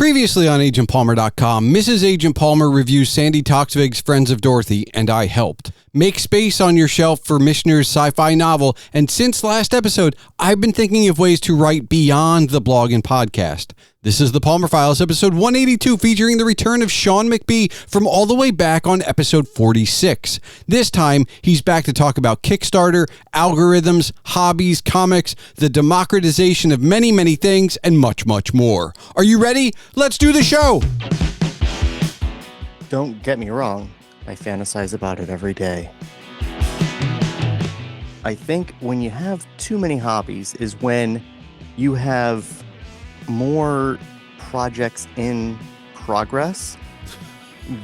Previously on agentpalmer.com, Mrs. Agent Palmer reviews Sandi Toksvig's Friends of Dorothy, and I helped. Make space on your shelf for Michener's sci-fi novel, and since last episode, I've been thinking of ways to write beyond the blog and podcast. This is the Palmer Files, episode 182, featuring the return of Shawn McBee from all the way back on episode 46. This time, he's back to talk about Kickstarter, algorithms, hobbies, comics, the democratization of many, many things, and much, much more. Are you ready? Let's do the show! Don't get me wrong, I fantasize about it every day. I think when you have too many hobbies is when you have more projects in progress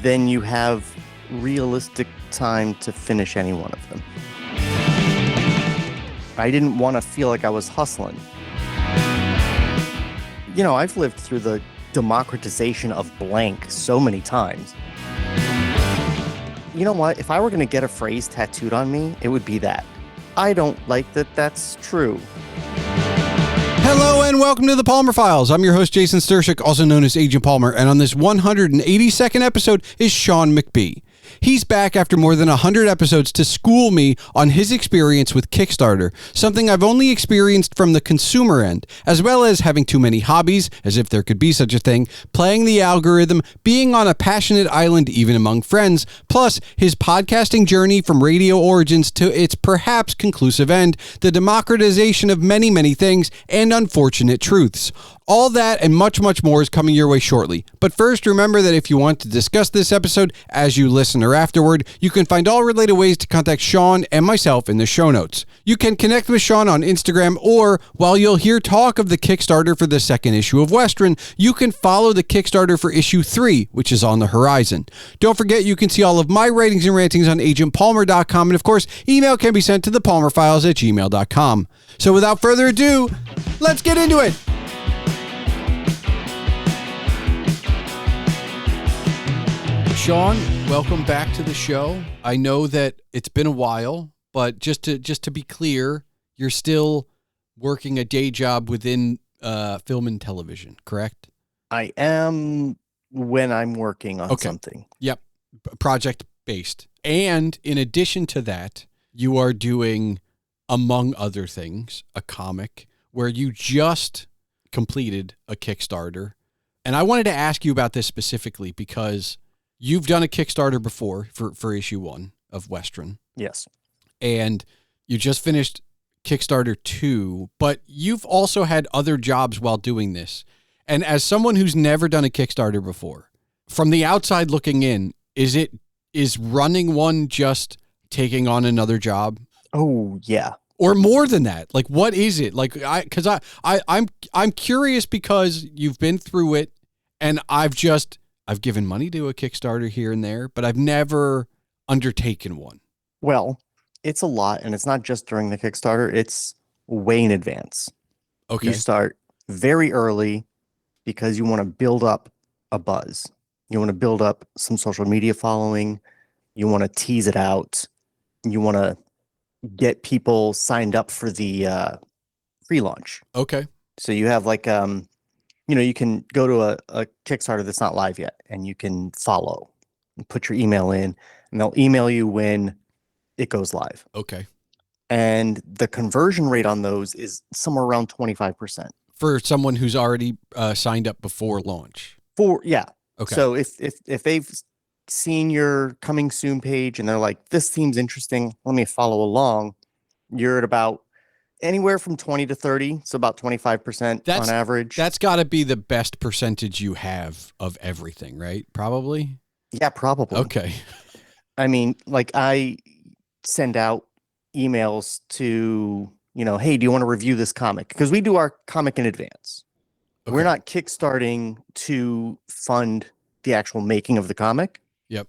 than you have realistic time to finish any one of them. I didn't want to feel like I was hustling. You know, I've lived through the democratization of blank so many times. You know what? If I were going to get a phrase tattooed on me, it would be that. I don't like that that's true. Hello and welcome to the Palmer Files. I'm your host, Jason Stershik, also known as Agent Palmer, and on this 182nd episode is Shawn McBee. He's back after more than 100 episodes to school me on his experience with Kickstarter, something I've only experienced from the consumer end, as well as having too many hobbies, as if there could be such a thing, playing the algorithm, being on a passionate island even among friends, plus his podcasting journey from radio origins to its perhaps conclusive end, the democratization of many, many things, and unfortunate truths. All that and much, much more is coming your way shortly. But first, remember that if you want to discuss this episode as you listen or afterward, you can find all related ways to contact Shawn and myself in the show notes. You can connect with Shawn on Instagram, or while you'll hear talk of the Kickstarter for the second issue of Westron, you can follow the Kickstarter for issue 3, which is on the horizon. Don't forget, you can see all of my ratings and rantings on agentpalmer.com, and of course, email can be sent to thepalmerfiles@gmail.com. So without further ado, let's get into it. Shawn, welcome back to the show. I know that it's been a while, but just to be clear, you're still working a day job within film and television, correct? I am when I'm working on something. Yep, project-based. And in addition to that, you are doing, among other things, a comic where you just completed a Kickstarter. And I wanted to ask you about this specifically because you've done a Kickstarter before for issue 1 of Westron. Yes. And you just finished Kickstarter 2, but you've also had other jobs while doing this. And as someone who's never done a Kickstarter before, from the outside looking in, is running one just taking on another job? Oh, yeah. Or more than that? Like, what is it? Like, I'm curious because you've been through it, and I've given money to a Kickstarter here and there, but I've never undertaken one. Well, it's a lot, and it's not just during the Kickstarter. It's way in advance. Okay. You start very early because you want to build up a buzz. You want to build up some social media following. You want to tease it out. You want to get people signed up for the pre-launch. Okay. So you have like you can go to a Kickstarter that's not live yet, and you can follow and put your email in, and they'll email you when it goes live. Okay. And the conversion rate on those is somewhere around 25%. For someone who's already signed up before launch? Yeah. Okay. So if they've seen your coming soon page and they're like, this seems interesting, let me follow along, you're at about anywhere from 20 to 30, so about 25% on average. That's got to be the best percentage you have of everything, right? Probably? Yeah, probably. Okay. I mean, like I send out emails to, hey, do you want to review this comic? Because we do our comic in advance. Okay. We're not kickstarting to fund the actual making of the comic. Yep.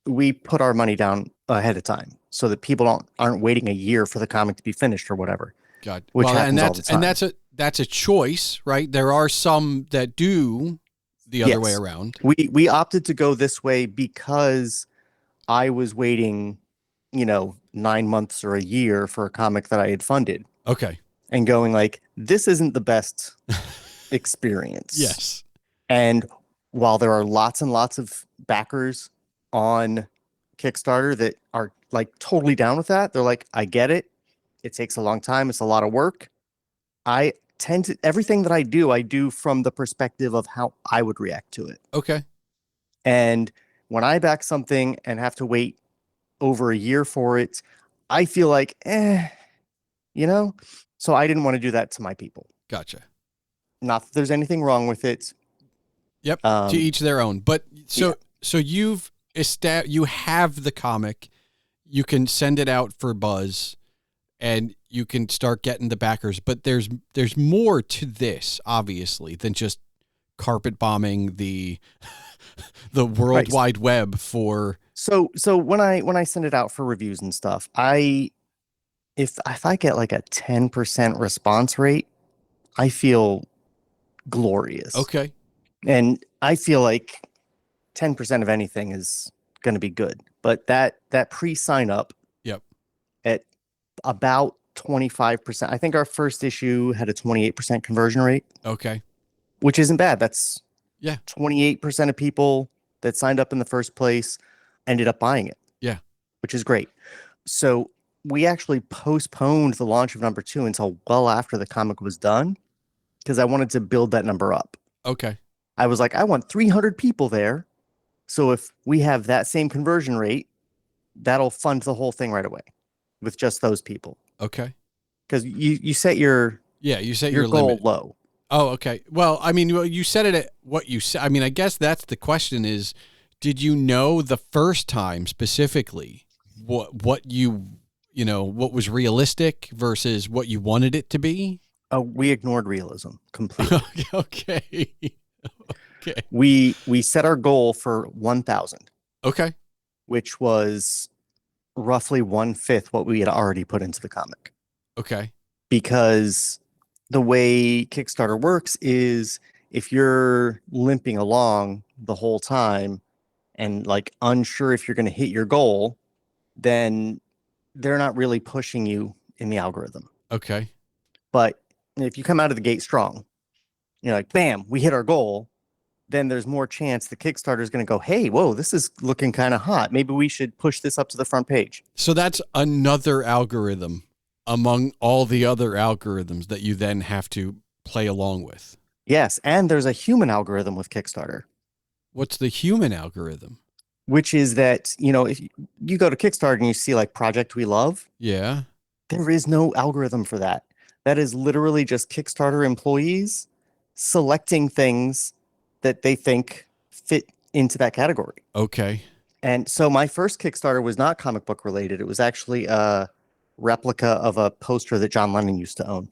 We put our money down ahead of time so that people aren't waiting a year for the comic to be finished or whatever. God. Which happens all the time. And that's a choice, right? There are some that do the other way around. We opted to go this way because I was waiting, 9 months or a year for a comic that I had funded. Okay. And going like, this isn't the best experience. Yes. And while there are lots and lots of backers on Kickstarter that are like totally down with that, they're like, I get it. It takes a long time. It's a lot of work. I tend to, everything that I do from the perspective of how I would react to it. Okay. And when I back something and have to wait over a year for it, I feel like, you know? So I didn't want to do that to my people. Gotcha. Not that there's anything wrong with it. Yep. To each their own. But so, yeah. so you have the comic, you can send it out for buzz and you can start getting the backers, but there's more to this, obviously, than just carpet bombing the World Right. Wide Web for. So when I send it out for reviews and stuff, if I get like a 10% response rate, I feel glorious. Okay. And I feel like 10% of anything is going to be good. But that pre-sign up Yep. at about 25%. I think our first issue had a 28% conversion rate. Okay. Which isn't bad. That's 28% of people that signed up in the first place ended up buying it. Yeah. Which is great. So we actually postponed the launch of number 2 until well after the comic was done because I wanted to build that number up. Okay. I was like, I want 300 people there. So if we have that same conversion rate, that'll fund the whole thing right away with just those people. Okay. Because you set your goal limit low. Oh, okay. Well, I mean, you said it at what you said. I mean, I guess that's the question is, did you know the first time specifically what was realistic versus what you wanted it to be? Oh, we ignored realism completely. Okay. Okay. We set our goal for 1,000. Okay. Which was roughly 1/5 what we had already put into the comic. Okay. Because the way Kickstarter works is if you're limping along the whole time and like unsure if you're going to hit your goal, then they're not really pushing you in the algorithm. Okay. But if you come out of the gate strong, you're like, bam, we hit our goal, then there's more chance the Kickstarter is going to go, hey, whoa, this is looking kind of hot. Maybe we should push this up to the front page. So that's another algorithm among all the other algorithms that you then have to play along with. Yes, and there's a human algorithm with Kickstarter. What's the human algorithm? Which is that, if you go to Kickstarter and you see like Project We Love. Yeah. There is no algorithm for that. That is literally just Kickstarter employees selecting things that they think fit into that category. Okay. And so my first Kickstarter was not comic book related. It was actually a replica of a poster that John Lennon used to own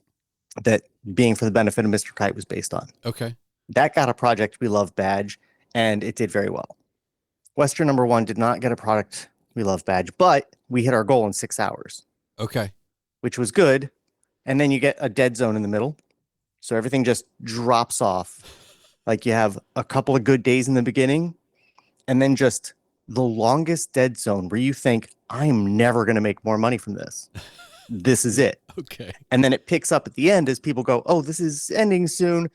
that Being for the Benefit of Mr. Kite was based on. Okay. That got a Project We Love badge and it did very well. Westron number 1 did not get a Product We Love badge, but we hit our goal in 6 hours. Okay. Which was good. And then you get a dead zone in the middle. So everything just drops off. Like you have a couple of good days in the beginning and then just the longest dead zone where you think, I'm never going to make more money from this. This is it. Okay. And then it picks up at the end as people go, oh, this is ending soon.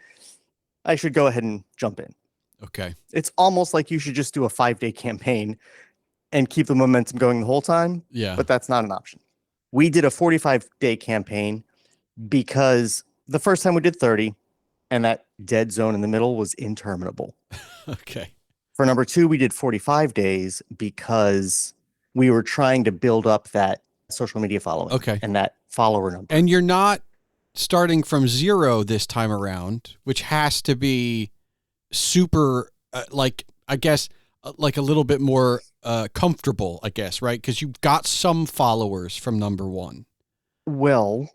I should go ahead and jump in. Okay. It's almost like you should just do a 5-day campaign and keep the momentum going the whole time. Yeah. But that's not an option. We did a 45-day campaign because the first time we did 30 and that dead zone in the middle was interminable. Okay. For number 2, we did 45 days because we were trying to build up that social media following. Okay. And that follower number. And you're not starting from 0 this time around, which has to be super, I guess, like a little bit more comfortable, I guess, right? Because you've got some followers from number 1. Well,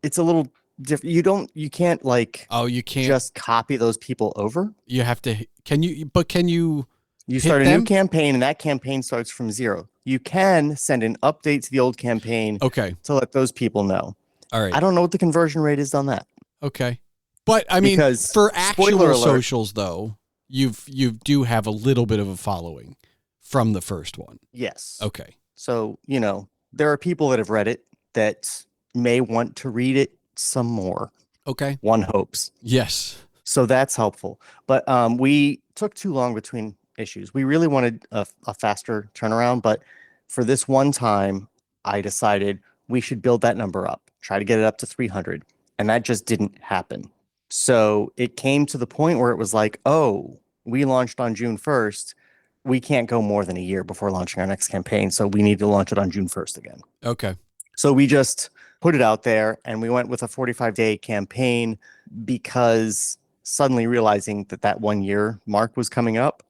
it's a little different. You can't you can't just copy those people over. You have to, you start a new campaign and that campaign starts from 0. You can send an update to the old campaign. Okay. To let those people know. All right. I don't know what the conversion rate is on that. Okay. But I mean, because, for actual socials though, you do have a little bit of a following from the first one. Yes. Okay. So, there are people that have read it that may want to read it some more. Okay. One hopes. Yes. So that's helpful. But we took too long between issues. We really wanted a faster turnaround, but for this one time, I decided we should build that number up, try to get it up to 300. And that just didn't happen. So it came to the point where it was like, oh, we launched on June 1st. We can't go more than a year before launching our next campaign. So we need to launch it on June 1st again. Okay. So we just put it out there and we went with a 45-day campaign because suddenly realizing that that 1 year mark was coming up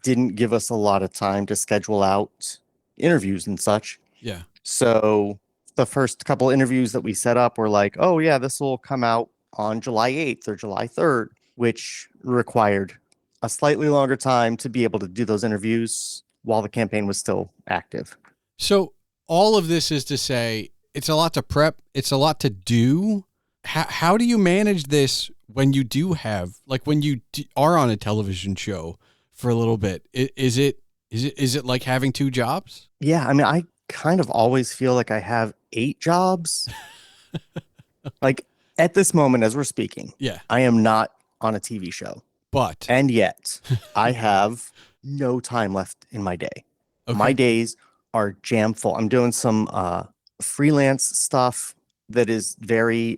didn't give us a lot of time to schedule out interviews and such. Yeah. So the first couple interviews that we set up were like, oh yeah, this will come out on July 8th or July 3rd, which required a slightly longer time to be able to do those interviews while the campaign was still active. So all of this is to say it's a lot to prep. It's a lot to do. How do you manage this when you do have, like when you are on a television show for a little bit? Is it like having two jobs? Yeah. I mean, I kind of always feel like I have 8 jobs. Like at this moment, as we're speaking, Yeah. I am not on a TV show, and yet I have no time left in my day. Okay. My days are jam full. I'm doing some freelance stuff that is very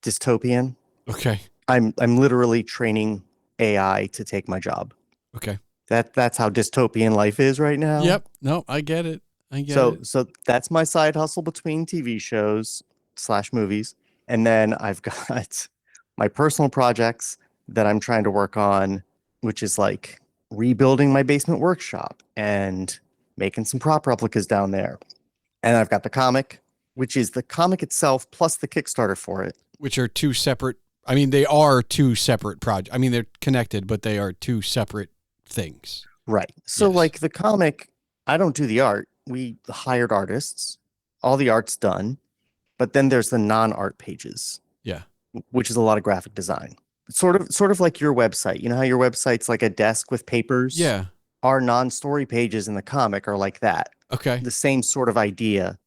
dystopian. Okay. I'm literally training AI to take my job. Okay. That's how dystopian life is right now. Yep. No, I get it. So that's my side hustle between TV shows / movies. And then I've got my personal projects that I'm trying to work on, which is like rebuilding my basement workshop and making some prop replicas down there. And I've got the comic, which is the comic itself plus the Kickstarter for it. Which are two separate, I mean, they are two separate projects. I mean, they're connected, but they are two separate things. Right. So Yes. like the comic, I don't do the art. We hired artists. All the art's done. But then there's the non-art pages. Yeah. Which is a lot of graphic design. Sort of like your website. You know how your website's like a desk with papers? Yeah. Our non-story pages in the comic are like that. Okay. The same sort of idea.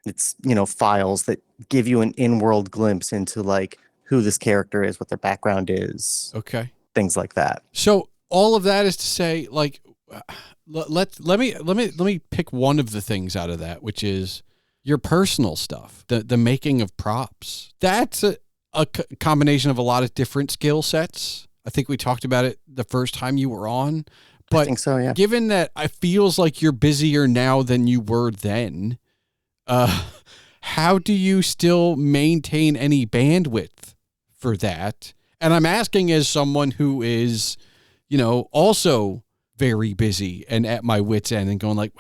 It's, files that give you an in-world glimpse into like who this character is, what their background is. Okay. Things like that. So all of that is to say, like, let me pick one of the things out of that, which is your personal stuff, the making of props. That's a combination of a lot of different skill sets. I think we talked about it the first time you were on, but I think so, yeah. Given that it feels like you're busier now than you were then, how do you still maintain any bandwidth for that? And I'm asking as someone who is, also very busy and at my wit's end and going like,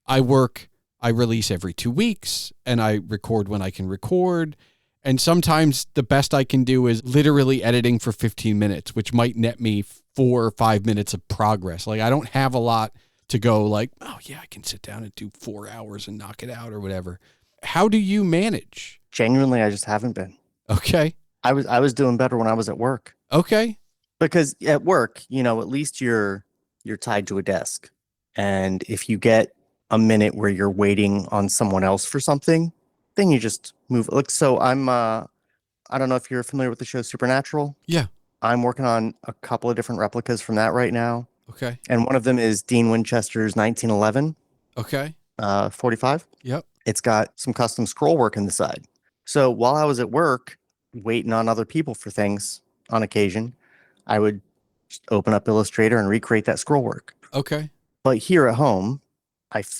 I work, I release every 2 weeks and I record when I can record. And sometimes the best I can do is literally editing for 15 minutes, which might net me 4 or 5 minutes of progress. Like I don't have a lot to go like, oh yeah, I can sit down and do 4 hours and knock it out or whatever. How do you manage? Genuinely, I just haven't been. Okay. I was doing better when I was at work. Okay. Because at work, at least you're tied to a desk. And if you get a minute where you're waiting on someone else for something, then you just move. Like, so I'm, I don't know if you're familiar with the show Supernatural. Yeah. I'm working on a couple of different replicas from that right now. Okay. And one of them is Dean Winchester's 1911. Okay. 45. Yep. It's got some custom scroll work in the side. So while I was at work waiting on other people for things on occasion, I would just open up Illustrator and recreate that scroll work. Okay. But here at home,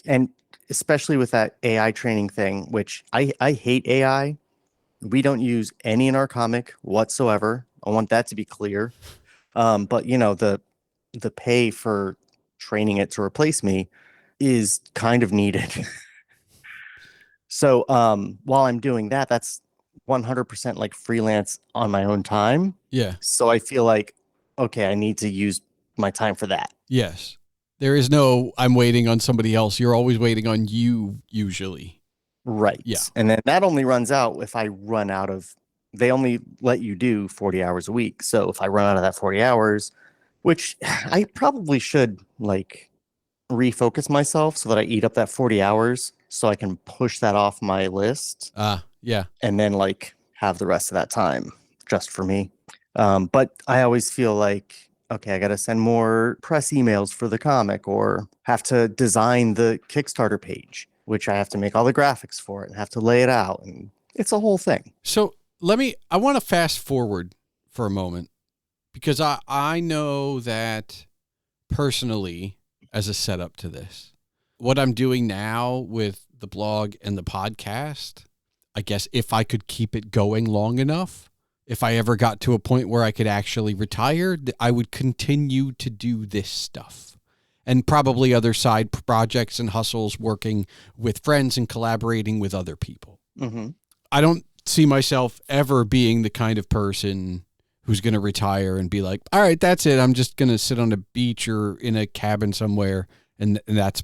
and especially with that AI training thing, which I hate AI. We don't use any in our comic whatsoever. I want that to be clear. But the pay for training it to replace me is kind of needed. So while I'm doing that, that's 100% like freelance on my own time. Yeah. So I feel like, okay, I need to use my time for that. Yes. There is no, I'm waiting on somebody else. You're always waiting on you usually. Right. Yeah. And then that only runs out if I run out of, they only let you do 40 hours a week. So if I run out of that 40 hours, which I probably should like refocus myself so that I eat up that 40 hours so I can push that off my list. Yeah. And then like have the rest of that time just for me. But I always feel like, okay, I got to send more press emails for the comic, or have to design the Kickstarter page, which I have to make all the graphics for it and have to lay it out. And it's a whole thing. So I want to fast forward for a moment, because I know that personally, as a setup to this, what I'm doing now with the blog and the podcast, I guess if I could keep it going long enough, if I ever got to a point where I could actually retire, I would continue to do this stuff, and probably other side projects and hustles, working with friends and collaborating with other people. Mm-hmm. I don't see myself ever being the kind of person who's going to retire and be like, all right, that's it. I'm just going to sit on a beach or in a cabin somewhere. And that's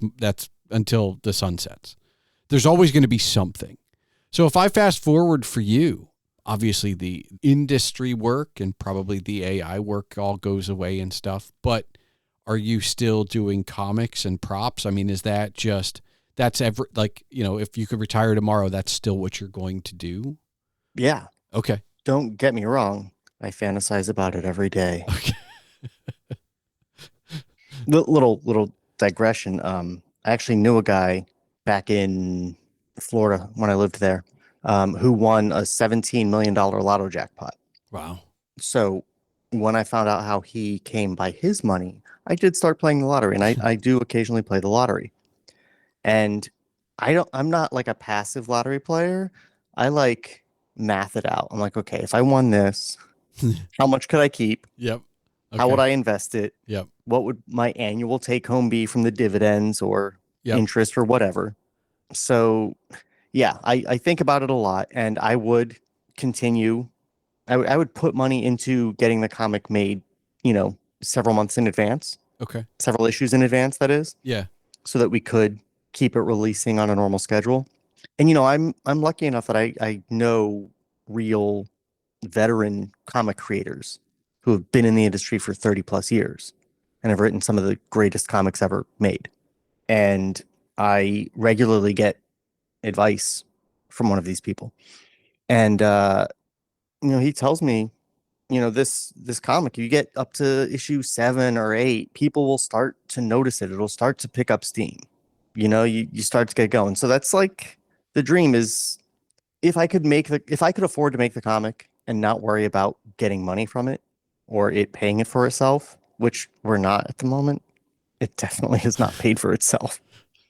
until the sun sets. There's always going to be something. So if I fast forward for you, obviously the industry work and probably the AI work all goes away and stuff, but are you still doing comics and props? I mean, is that just, that's ever, like, you know, if you could retire tomorrow, that's still what you're going to do? Yeah. Okay. Don't get me wrong. I fantasize about it every day. Okay. Little digression. I actually knew a guy back in Florida when I lived there, who won a $17 million lotto jackpot. Wow. So when I found out how he came by his money, I did start playing the lottery, and I do occasionally play the lottery. And I'm not like a passive lottery player. I like math it out. I'm like, okay, if I won this, how much could I keep? Yep. Okay. How would I invest it? Yep. What would my annual take home be from the dividends or interest or whatever? So yeah, I think about it a lot, and I would continue. I would put money into getting the comic made, several months in advance. Okay. Several issues in advance, that is. Yeah. So that we could keep it releasing on a normal schedule. And I'm lucky enough that I know real veteran comic creators who have been in the industry for 30 plus years and have written some of the greatest comics ever made. And I regularly get advice from one of these people. And, he tells me, this comic, you get up to issue 7 or 8, people will start to notice it. It'll start to pick up steam. You start to get going. So that's like the dream is, if I could afford to make the comic and not worry about getting money from it or it paying it for itself, which we're not at the moment, it definitely has not paid for itself.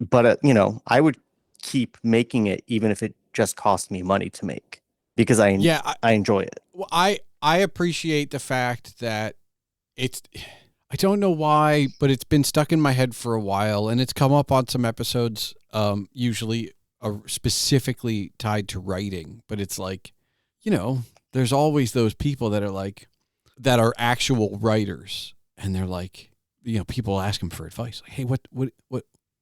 But, I would keep making it even if it just cost me money to make, because I enjoy it. Well, I appreciate the fact that I don't know why, but it's been stuck in my head for a while, and it's come up on some episodes, usually specifically tied to writing. But it's like, there's always those people that are actual writers, and they're like, people ask them for advice, like, hey, what do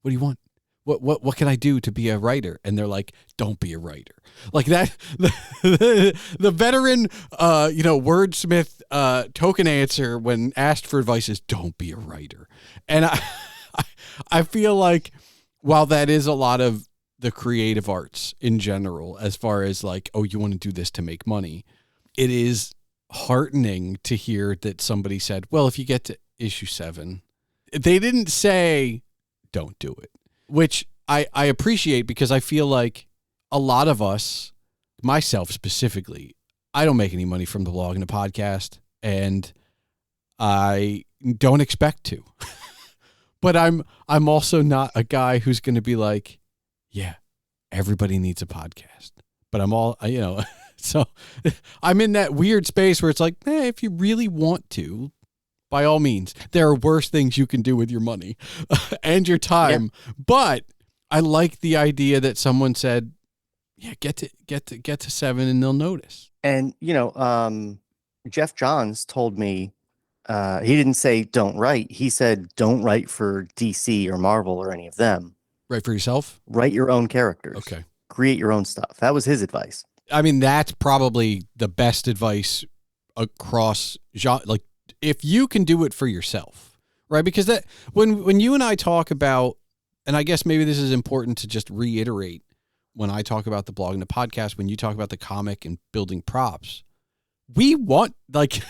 you want? What can I do to be a writer? And they're like, don't be a writer. Like that, the veteran, wordsmith, token answer when asked for advice is don't be a writer. And I feel like while that is a lot of the creative arts in general, as far as like, oh, you want to do this to make money, it is heartening to hear that somebody said, well, if you get to issue 7, they didn't say don't do it. Which I appreciate, because I feel like a lot of us, myself specifically, I don't make any money from the blog and the podcast, and I don't expect to. But I'm also not a guy who's going to be like, yeah, everybody needs a podcast. But so I'm in that weird space where it's like, if you really want to, by all means, there are worse things you can do with your money and your time. Yeah. But I like the idea that someone said, yeah, get to 7 and they'll notice. And, Jeff Johns told me, he didn't say don't write. He said, don't write for DC or Marvel or any of them. Write for yourself? Write your own characters. Okay. Create your own stuff. That was his advice. I mean, that's probably the best advice across genre. Like, if you can do it for yourself, right? Because that when you and I talk about, and I guess maybe this is important to just reiterate when I talk about the blog and the podcast, when you talk about the comic and building props, we want, like,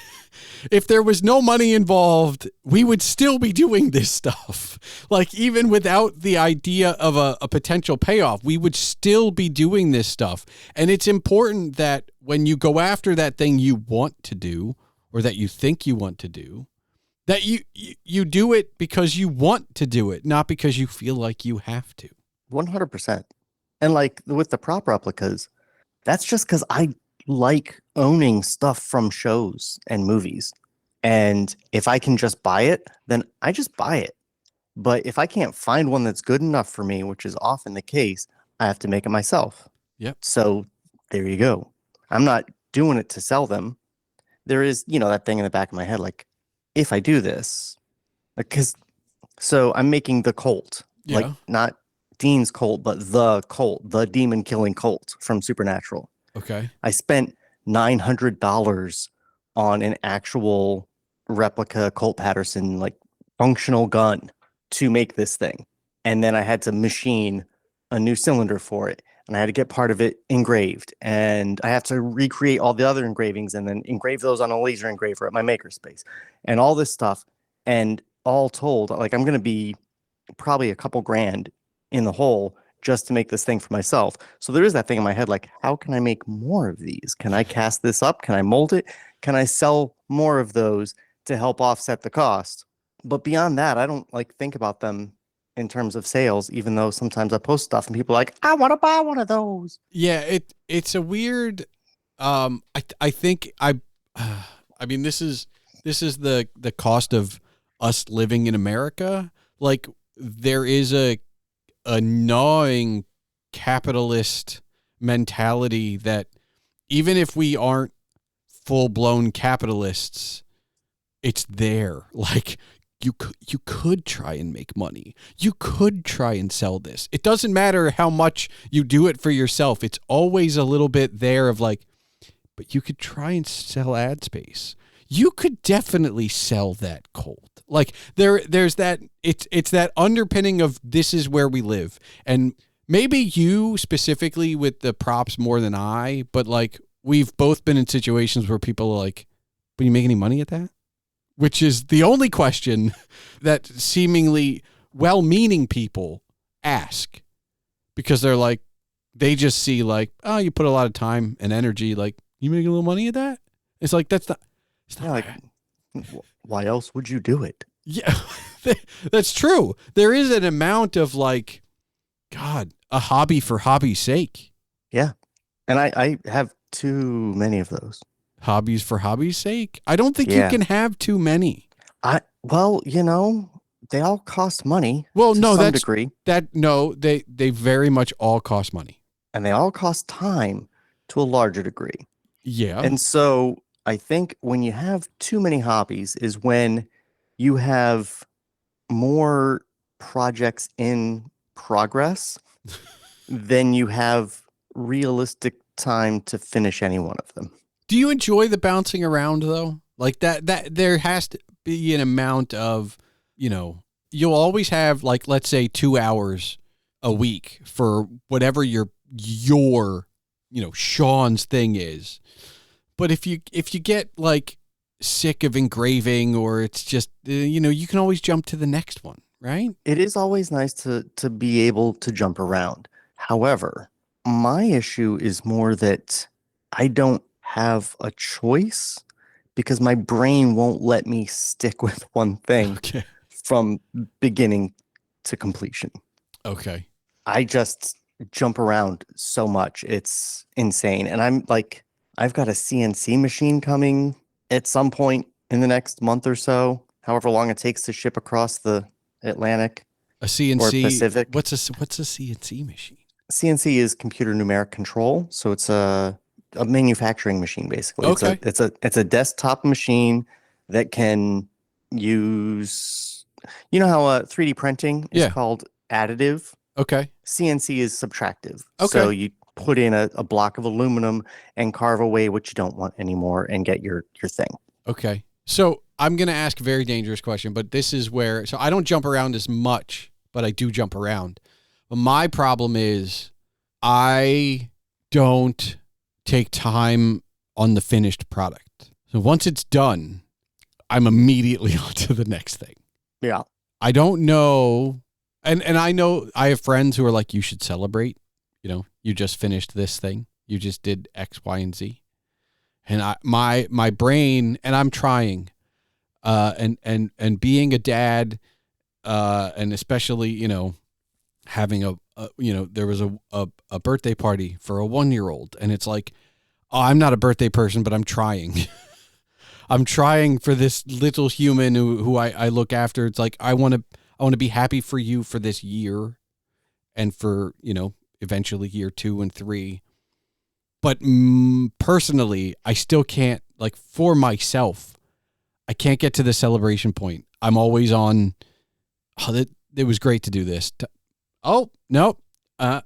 if there was no money involved, we would still be doing this stuff. Like, even without the idea of a potential payoff, we would still be doing this stuff. And it's important that when you go after that thing you want to do, or that you think you want to do, that you do it because you want to do it, not because you feel like you have to. 100%. And like with the prop replicas, that's just because I like owning stuff from shows and movies. And if I can just buy it, then I just buy it. But if I can't find one that's good enough for me, which is often the case, I have to make it myself. Yep. So there you go. I'm not doing it to sell them. There is, that thing in the back of my head, like, if I do this, so I'm making the Colt, like not Dean's Colt, but the Colt, the demon killing Colt from Supernatural. Okay. I spent $900 on an actual replica Colt Patterson, like functional gun to make this thing. And then I had to machine a new cylinder for it. And I had to get part of it engraved. And I have to recreate all the other engravings and then engrave those on a laser engraver at my makerspace and all this stuff. And all told, like, I'm going to be probably a couple grand in the hole just to make this thing for myself. So there is that thing in my head, like, how can I make more of these? Can I cast this up? Can I mold it? Can I sell more of those to help offset the cost? But beyond that, I don't like think about them in terms of sales, even though sometimes I post stuff and people are like, I want to buy one of those. Yeah, it's a weird, I think this is the cost of us living in America. Like, there is a gnawing capitalist mentality that even if we aren't full-blown capitalists, it's there. Like, you could try and make money. You could try and sell this. It doesn't matter how much you do it for yourself. It's always a little bit there of like, but you could try and sell ad space. You could definitely sell that Colt. Like, there's that, it's that underpinning of this is where we live. And maybe you specifically with the props more than I, but like, we've both been in situations where people are like, but you make any money at that? Which is the only question that seemingly well-meaning people ask, because they're like, they just see like, oh, you put a lot of time and energy, like, you make a little money at that? It's like, it's not like, why else would you do it? Yeah, that's true. There is an amount of like, God, a hobby for hobby's sake. Yeah. And I have too many of those. Hobbies for hobby's sake? I don't think you can have too many. Well, they all cost money. Well, to some degree. They very much all cost money. And they all cost time to a larger degree. Yeah. And so I think when you have too many hobbies is when you have more projects in progress than you have realistic time to finish any one of them. Do you enjoy the bouncing around though? Like that there has to be an amount of, you'll always have like, let's say 2 hours a week for whatever your Shawn's thing is. But if you get like sick of engraving, or it's just, you can always jump to the next one, right? It is always nice to be able to jump around. However, my issue is more that I don't have a choice because my brain won't let me stick with one thing from beginning to completion. Okay. I just jump around so much. It's insane. And I'm like, I've got a CNC machine coming at some point in the next month or so, however long it takes to ship across the Atlantic. A CNC or Pacific. What's a CNC machine? CNC is computer numeric control. So it's a manufacturing machine, basically. Okay. It's a desktop machine that can use, how 3D printing is called additive. Okay. CNC is subtractive. Okay. So you put in a block of aluminum and carve away what you don't want anymore and get your thing. Okay. So I'm going to ask a very dangerous question, but this is where, so I don't jump around as much, but I do jump around. But my problem is I don't take time on the finished product. So once it's done, I'm immediately on to the next thing. Yeah. I don't know. And I know I have friends who are like, you should celebrate. You know, you just finished this thing. You just did X, Y, and Z. And my brain, and I'm trying, and being a dad, and especially, you know, having there was a birthday party for a 1-year-old, and it's like, oh, I'm not a birthday person, but I'm trying. I'm trying for this little human who I look after. It's like, I want to be happy for you for this year, and for, you know, eventually year 2 and 3. But personally, I still can't, like, for myself, I can't get to the celebration point. I'm always on, oh, it was great to do this. Oh, no. The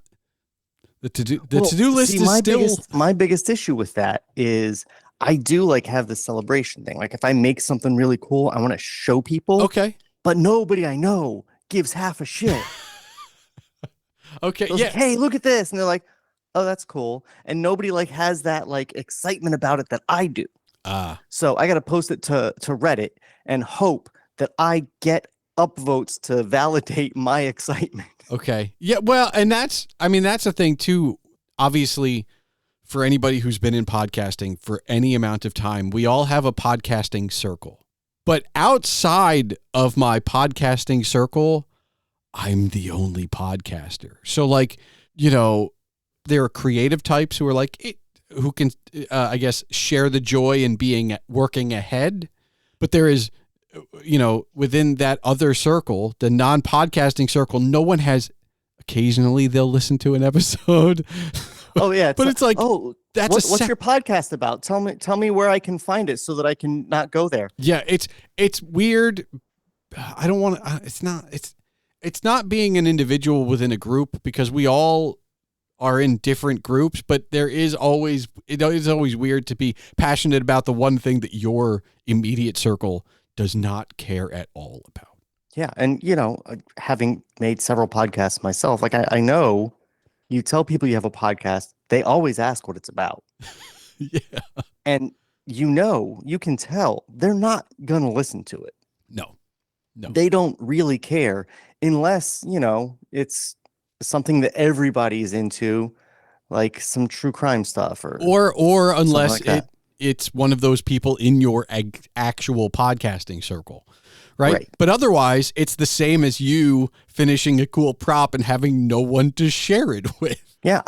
to-do list is still... My biggest issue with that is I do like have the celebration thing. Like if I make something really cool, I want to show people. Okay. But nobody I know gives half a shit. Okay. So yeah. like, hey, look at this. And they're like, oh, that's cool. And nobody like has that like excitement about it that I do. So I got to post it to Reddit and hope that I get upvotes to validate my excitement. Okay. Yeah. Well, and that's a thing too. Obviously, for anybody who's been in podcasting for any amount of time, we all have a podcasting circle. But outside of my podcasting circle, I'm the only podcaster. So, like, you know, there are creative types who are like, who can, I guess, share the joy in working ahead. But there is, you know, within that other circle, the non-podcasting circle, no one has. Occasionally, they'll listen to an episode. Oh yeah, but it's like, oh, that's what's your podcast about? Tell me where I can find it so that I can not go there. Yeah, it's weird. I don't want to. It's not being an individual within a group, because we all are in different groups. But it is always weird to be passionate about the one thing that your immediate circle does not care at all about. Yeah, and you know, having made several podcasts myself, like I know you tell people you have a podcast, they always ask what it's about. Yeah. And you can tell they're not going to listen to it. No. They don't really care unless, you know, it's something that everybody's into, like some true crime stuff or unless like it's one of those people in your actual podcasting circle. Right? But otherwise, it's the same as you finishing a cool prop and having no one to share it with. Yeah,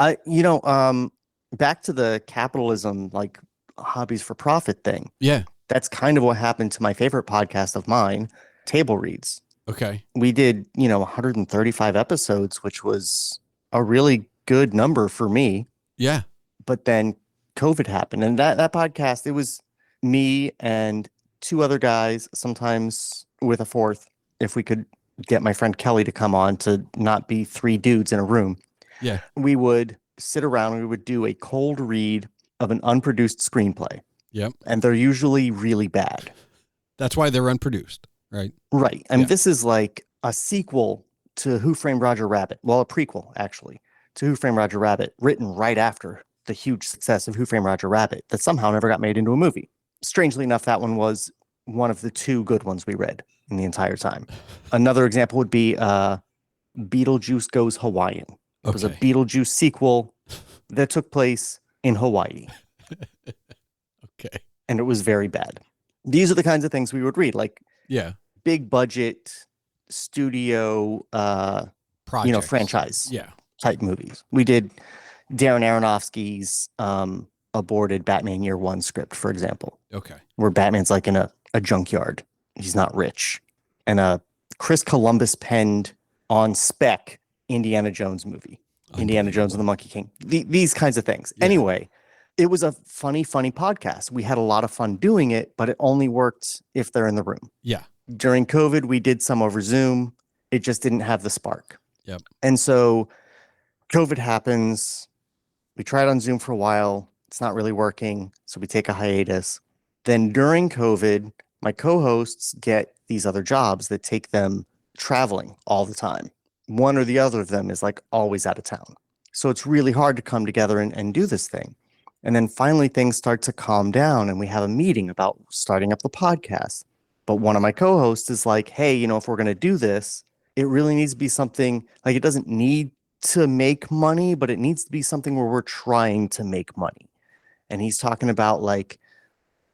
back to the capitalism, like hobbies for profit thing. Yeah. That's kind of what happened to my favorite podcast of mine, Table Reads. Okay. We did, 135 episodes, which was a really good number for me. Yeah. But then COVID happened, and that podcast, it was me and 2 other guys, sometimes with a 4th, if we could get my friend Kelly to come on, to not be 3 dudes in a room. Yeah. We would sit around and we would do a cold read of an unproduced screenplay. Yep. And they're usually really bad. That's why they're unproduced, right? Right. I mean, this is like a sequel to Who Framed Roger Rabbit. Well, a prequel, actually, to Who Framed Roger Rabbit, written right after the huge success of Who Framed Roger Rabbit that somehow never got made into a movie. Strangely enough, that one was one of the 2 good ones we read in the entire time. Another example would be Beetlejuice Goes Hawaiian. It was a Beetlejuice sequel that took place in Hawaii. Okay. And it was very bad. These are the kinds of things we would read, like big budget studio projects, franchise type movies. We did Darren Aronofsky's aborted Batman Year One script, for example. Okay. Where Batman's like in a junkyard. He's not rich. And Chris Columbus penned on spec Indiana Jones movie. Indiana Jones and the Monkey King. These kinds of things. Yeah. Anyway, it was a funny podcast. We had a lot of fun doing it, but it only worked if they're in the room. Yeah. During COVID, we did some over Zoom. It just didn't have the spark. Yep. And so COVID happens. We tried on Zoom for a while. It's not really working. So we take a hiatus. Then during COVID, my co-hosts get these other jobs that take them traveling all the time. One or the other of them is like always out of town. So it's really hard to come together and do this thing. And then finally things start to calm down and we have a meeting about starting up the podcast. But one of my co-hosts is like, hey, if we're going to do this, it really needs to be something like, it doesn't need to make money, but it needs to be something where we're trying to make money. And he's talking about like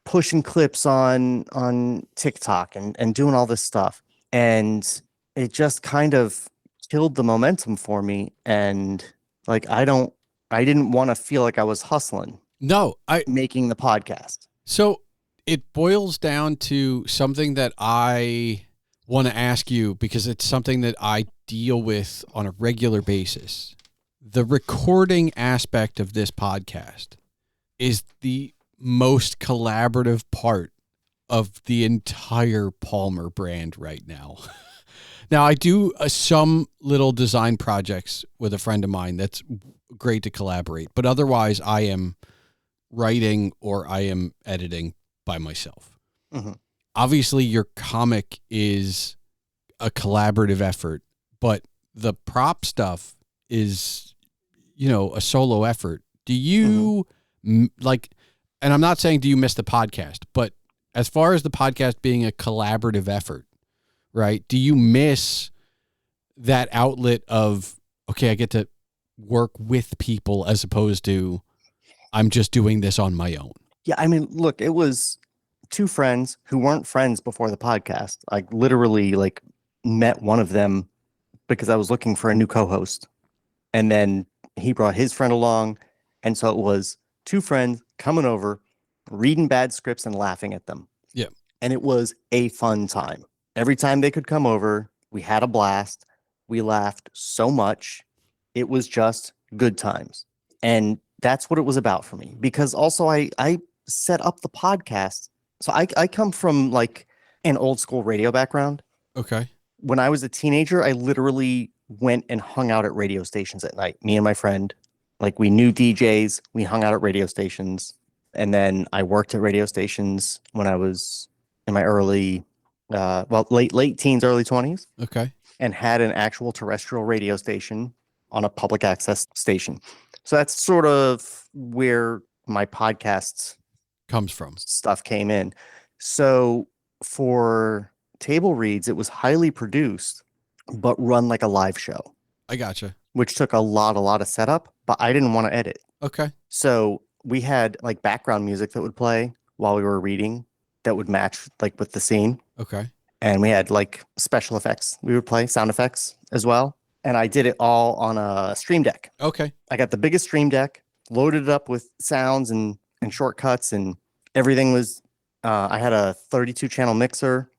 pushing clips on TikTok and doing all this stuff. And it just kind of killed the momentum for me. And like, I didn't want to feel like I was hustling. No, making the podcast. So it boils down to something that I want to ask you because it's something that I deal with on a regular basis. The recording aspect of this podcast is the most collaborative part of the entire Palmer brand right now. Now, I do some little design projects with a friend of mine that's great to collaborate, but otherwise I am writing or I am editing by myself. Mm-hmm. Obviously, your comic is a collaborative effort, but the prop stuff is, a solo effort. Do you like, and I'm not saying do you miss the podcast, but as far as the podcast being a collaborative effort, right? Do you miss that outlet of, okay, I get to work with people as opposed to I'm just doing this on my own? Yeah, I mean, look, it was two friends who weren't friends before the podcast. I literally like met one of them because I was looking for a new co-host. And then he brought his friend along. And so it was two friends coming over, reading bad scripts and laughing at them. Yeah. And it was a fun time. Every time they could come over, we had a blast. We laughed so much. It was just good times. And that's what it was about for me. Because also I set up the podcast. So I come from like an old school radio background. Okay. When I was a teenager, I literally went and hung out at radio stations at night. Me and my friend, like we knew DJs. We hung out at radio stations. And then I worked at radio stations when I was in my late teens, early 20s. Okay. And had an actual terrestrial radio station on a public access station. So that's sort of where my podcast comes from. Stuff came in. So for table reads, it was highly produced, but run like a live show. I gotcha. Which took a lot of setup, but I didn't want to edit. Okay. So we had like background music that would play while we were reading that would match like with the scene. Okay. And we had like special effects. We would play sound effects as well. And I did it all on a Stream Deck. Okay. I got the biggest Stream Deck, loaded it up with sounds and shortcuts, and everything was, I had a 32 channel mixer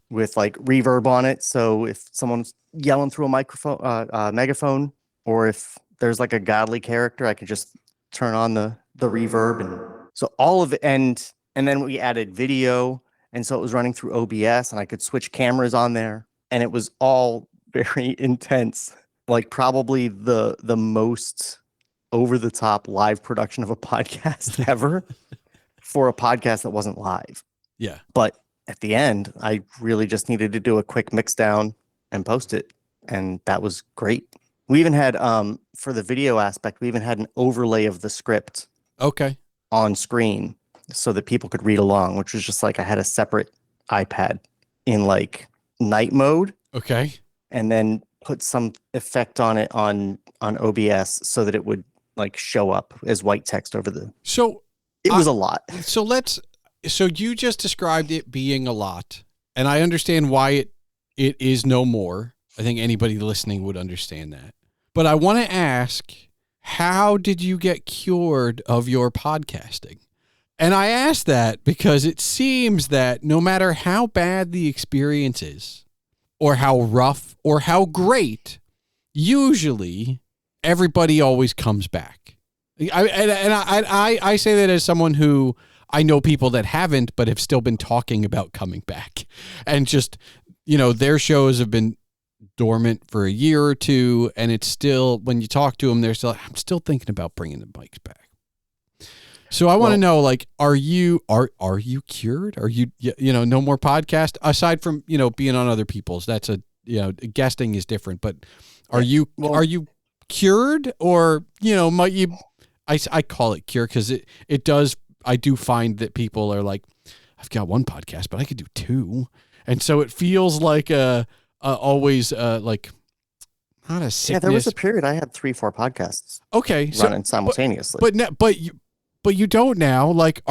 with like reverb on it. So if someone's yelling through a megaphone, or if there's like a godly character, I could just turn on the reverb. And so all of it. And then we added video. And so it was running through OBS and I could switch cameras on there, and it was all very intense. Like probably the most over the top live production of a podcast ever for a podcast that wasn't live. Yeah. But at the end, I really just needed to do a quick mix down and post it. And that was great. We even had, for the video aspect, we even had an overlay of the script. Okay. On screen so that people could read along, which was just like, I had a separate iPad in like night mode. Okay. And then put some effect on it on OBS so that it would like show up as white text over the. So it was a lot. So you just described it being a lot, and I understand why it is no more. I think anybody listening would understand that. But I want to ask, how did you get cured of your podcasting? And I ask that because it seems that no matter how bad the experience is, or how rough, or how great, usually everybody always comes back. I say that as someone who I know people that haven't, but have still been talking about coming back, and just, their shows have been dormant for a year or two, and it's still, when you talk to them, they're still, I'm still thinking about bringing the bikes back. So I want to know, like, are you cured? Are you no more podcast aside from, being on other people's? That's guesting is different, but are you cured, or, might you I call it cure because it does. I do find that people are like, I've got one podcast, but I could do two. And so it feels like always like not a sickness. Yeah, there was a period I had 3-4 podcasts. Okay, running simultaneously. But you don't now. Like,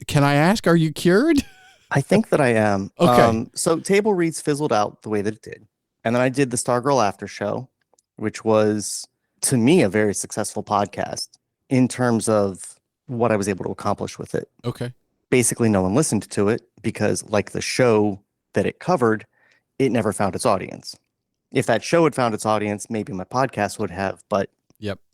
can I ask? Are you cured? I think that I am. Okay. So Table Reads fizzled out the way that it did, and then I did the Stargirl After Show, which was to me a very successful podcast in terms of what I was able to accomplish with it. Okay. Basically, no one listened to it because, like the show that it covered, it never found its audience. If that show had found its audience, maybe my podcast would have, but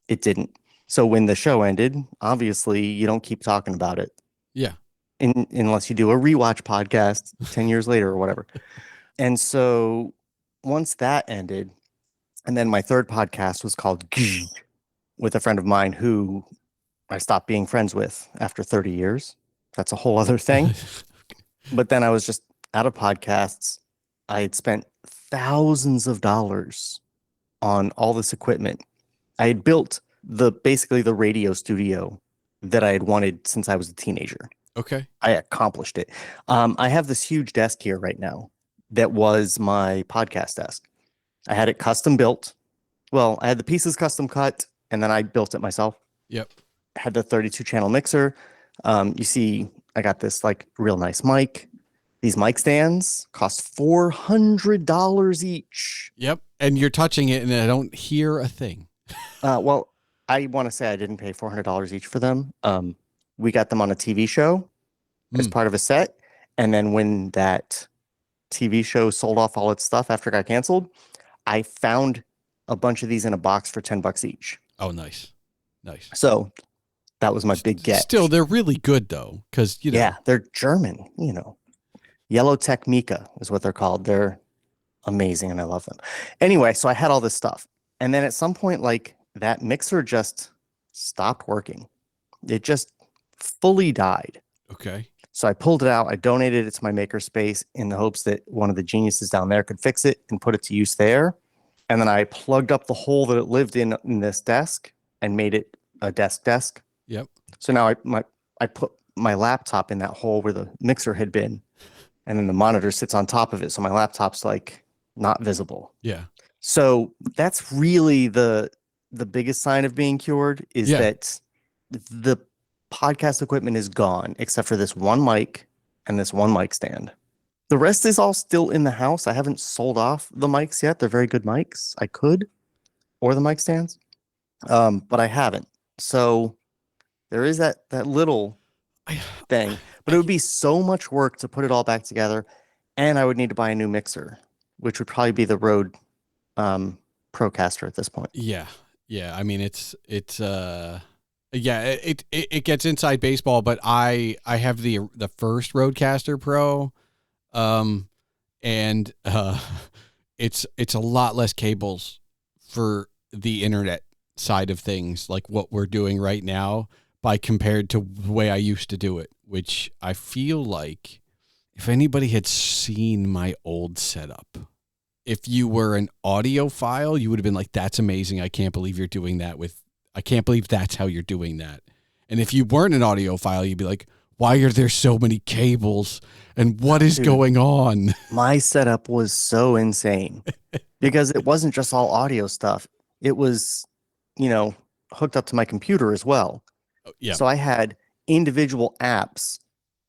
it didn't. So when the show ended, obviously you don't keep talking about it. Yeah. Unless you do a rewatch podcast 10 years later or whatever. And so once that ended, and then my third podcast was called G with a friend of mine who I stopped being friends with after 30 years. That's a whole other thing. But then I was just out of podcasts. I had spent thousands of dollars on all this equipment. I had built basically the radio studio that I had wanted since I was a teenager. Okay. I accomplished it. I have this huge desk here right now that was my podcast desk. I had it custom built. Well, I had the pieces custom cut, and then I built it myself. Yep. I had the 32 channel mixer. You see, I got this like real nice mic. These mic stands cost $400 each. Yep. And you're touching it, and I don't hear a thing. Well, I want to say I didn't pay $400 each for them. We got them on a TV show as part of a set. And then when that TV show sold off all its stuff after it got canceled, I found a bunch of these in a box for $10 each. Oh, nice. Nice. So that was my big get. Still, they're really good though. Cause yeah, they're German, Yellow Technica is what they're called. They're amazing. And I love them. Anyway, so I had all this stuff. And then at some point, like that mixer just stopped working. It just fully died. Okay. So I pulled it out. I donated it to my makerspace in the hopes that one of the geniuses down there could fix it and put it to use there. And then I plugged up the hole that it lived in this desk and made it a desk. Yep. So now I put my laptop in that hole where the mixer had been, and then the monitor sits on top of it. So my laptop's like not visible. Yeah. So that's really the biggest sign of being cured is that the podcast equipment is gone, except for this one mic and this one mic stand. The rest is all still in the house. I haven't sold off the mics yet. They're very good mics. I could, or the mic stands, but I haven't. So there is that little thing, but it would be so much work to put it all back together, and I would need to buy a new mixer, which would probably be the Rode Procaster at this point. Yeah. I mean, it gets inside baseball, but I have the first Rodecaster Pro, and it's a lot less cables for the internet side of things, like what we're doing right now, by compared to the way I used to do it, which I feel like if anybody had seen my old setup, if you were an audiophile, you would have been like, that's amazing. I can't believe you're doing that I can't believe that's how you're doing that. And if you weren't an audiophile, you'd be like, why are there so many cables? And what is going on? My setup was so insane because it wasn't just all audio stuff. It was, hooked up to my computer as well. Yeah. So I had individual apps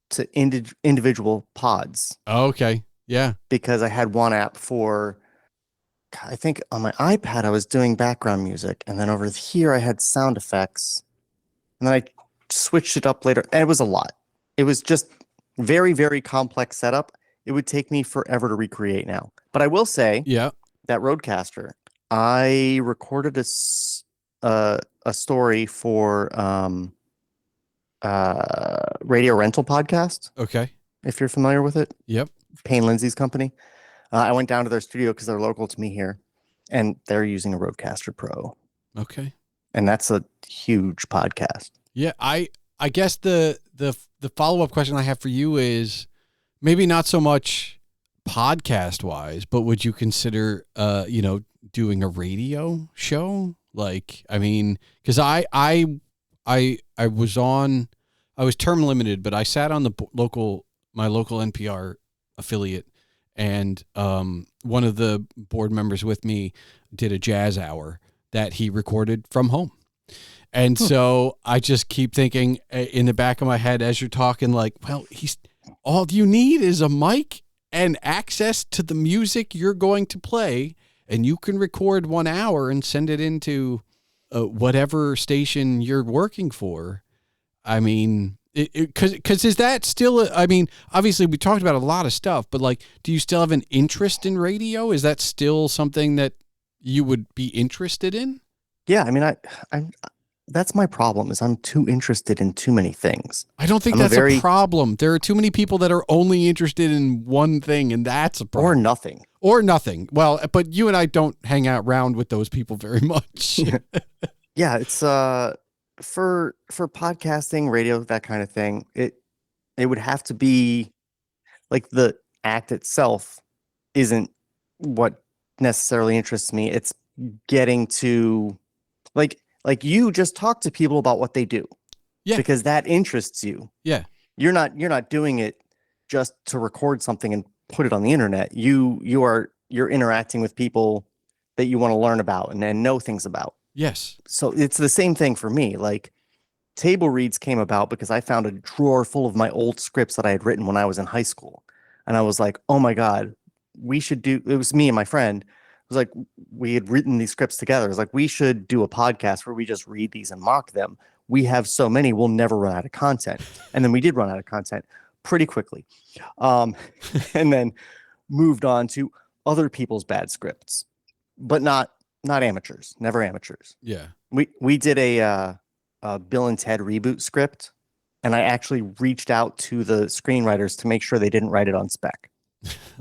to individual pods. Okay. Yeah. Because I had one app for, I think on my iPad, I was doing background music. And then over here, I had sound effects. And then I switched it up later. And it was a lot. It was just very, very complex setup. It would take me forever to recreate now. But I will say that Rodecaster, I recorded a story for Radio Rental Podcast. Okay. If you're familiar with it. Yep. Payne Lindsay's company. I went down to their studio because they're local to me here, and they're using a Rodecaster Pro. Okay. And that's a huge podcast. Yeah, I guess the follow-up question I have for you is maybe not so much podcast wise, but would you consider doing a radio show? Like, I mean, because I I was term limited, but I sat on the my local NPR affiliate, and one of the board members with me did a jazz hour that he recorded from home. And so I just keep thinking in the back of my head as you're talking, like, well, all you need is a mic and access to the music you're going to play, and you can record 1 hour and send it into whatever station you're working for. I mean, because is that still, I mean, obviously we talked about a lot of stuff, but like, do you still have an interest in radio? Is that still something that you would be interested in? Yeah. I mean, I'm that's my problem, is I'm too interested in too many things. I don't think that's a problem. There are too many people that are only interested in one thing, and that's a problem. Or nothing. Well, but you and I don't hang out around with those people very much. Yeah, it's for podcasting, radio, that kind of thing. It would have to be like the act itself isn't what necessarily interests me. It's getting to like you just talk to people about what they do. Yeah. Because that interests you. Yeah. You're not doing it just to record something and put it on the internet. You're interacting with people that you want to learn about and know things about. Yes. So it's the same thing for me. Like, Table Reads came about because I found a drawer full of my old scripts that I had written when I was in high school. And I was like, oh my God, it was me and my friend. It was like, we had written these scripts together. It was like, we should do a podcast where we just read these and mock them. We have so many, we'll never run out of content. And then we did run out of content pretty quickly. And then moved on to other people's bad scripts, but not amateurs, never amateurs. Yeah. We did a Bill and Ted reboot script, and I actually reached out to the screenwriters to make sure they didn't write it on spec.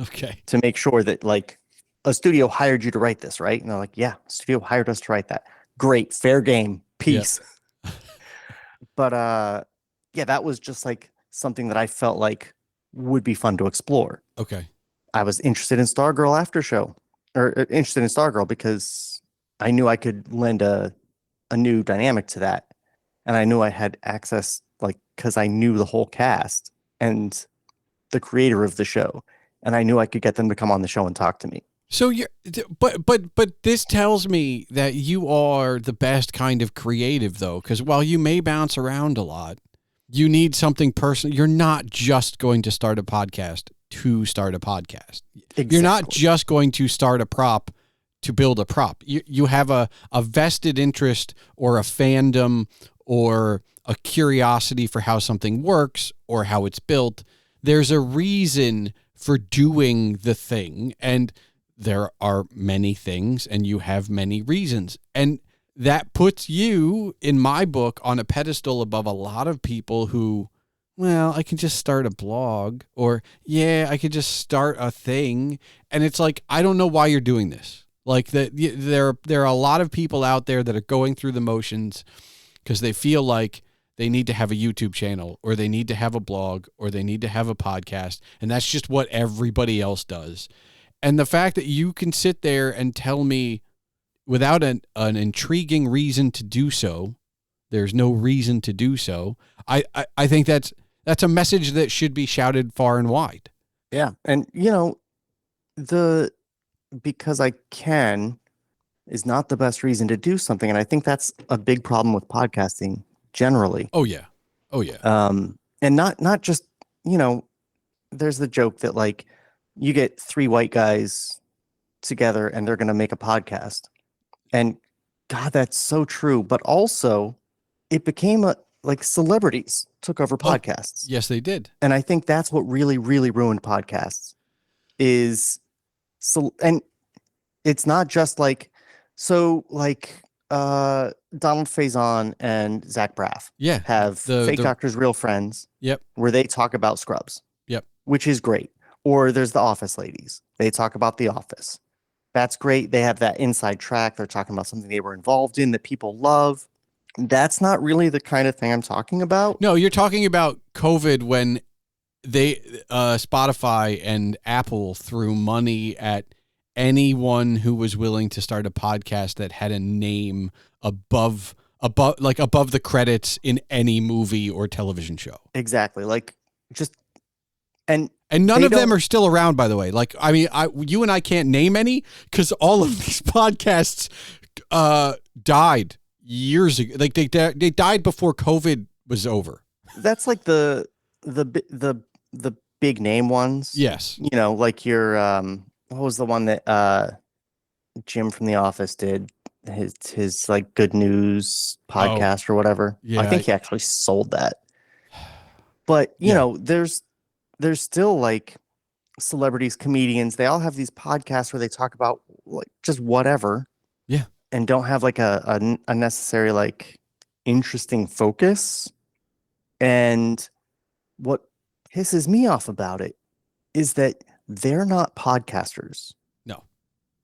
Okay. To make sure that, like, a studio hired you to write this, right? And they're like, yeah, studio hired us to write that. Great, fair game, peace. Yep. But yeah, that was just like something that I felt like would be fun to explore. Okay. I was interested in Stargirl after show, or interested in Stargirl because I knew I could lend a new dynamic to that. And I knew I had access, like, because I knew the whole cast and the creator of the show. And I knew I could get them to come on the show and talk to me. So but this tells me that you are the best kind of creative, though, because while you may bounce around a lot, you need something personal. You're not just going to start a podcast to start a podcast. Exactly. You're not just going to start a prop to build a prop. You have a vested interest or a fandom or a curiosity for how something works or how it's built. There's a reason for doing the thing, and there are many things, and you have many reasons. And that puts you, in my book, on a pedestal above a lot of people who, well, I can just start a blog, or, yeah, I could just start a thing. And it's like, I don't know why you're doing this. Like, there are a lot of people out there that are going through the motions because they feel like they need to have a YouTube channel, or they need to have a blog, or they need to have a podcast. And that's just what everybody else does. And the fact that you can sit there and tell me without an intriguing reason to do so, there's no reason to do so. I think that's a message that should be shouted far and wide. Yeah. And, because I can is not the best reason to do something. And I think that's a big problem with podcasting generally. Oh yeah. And not just, there's the joke that, like, you get 3 white guys together and they're going to make a podcast. And God, that's so true. But also it became like celebrities took over podcasts. Yes, they did. And I think that's what really, really ruined podcasts is, and it's not just like, Donald Faison and Zach Braff have Fake Doctors, Real Friends. Yep. Where they talk about Scrubs. Yep. Which is great. Or there's the Office ladies. They talk about The Office. That's great. They have that inside track. They're talking about something they were involved in that people love. That's not really the kind of thing I'm talking about. No, you're talking about COVID when they Spotify and Apple threw money at anyone who was willing to start a podcast that had a name above above the credits in any movie or television show. Exactly. Like just and none of them are still around, by the way. Like, I mean, you and I can't name any because all of these podcasts died years ago. Like they died before COVID was over. That's like the big name ones. Yes. You know, like your what was the one that Jim from The Office did? His like Good News podcast or whatever. Yeah. I think he actually sold that. But you know, there's still like celebrities, comedians, they all have these podcasts where they talk about like just whatever. Yeah. And don't have like a necessary like interesting focus. And what pisses me off about it is that they're not podcasters.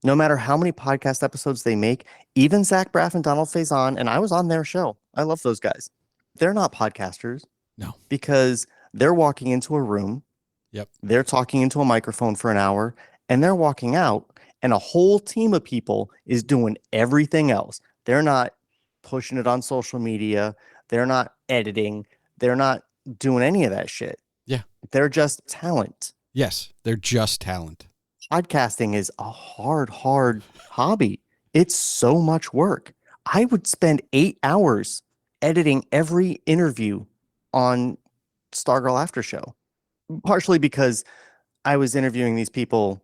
No matter how many podcast episodes they make, even Zach Braff and Donald Faison, and I was on their show. I love those guys. They're not podcasters. No. Because they're walking into a room. Yep. They're talking into a microphone for an hour, and they're walking out, and a whole team of people is doing everything else. They're not pushing it on social media. They're not editing. They're not doing any of that shit. Yeah. They're just talent. Yes. They're just talent. Podcasting is a hard hobby. It's so much work. I would spend 8 hours editing every interview on Stargirl After Show, partially because I was interviewing these people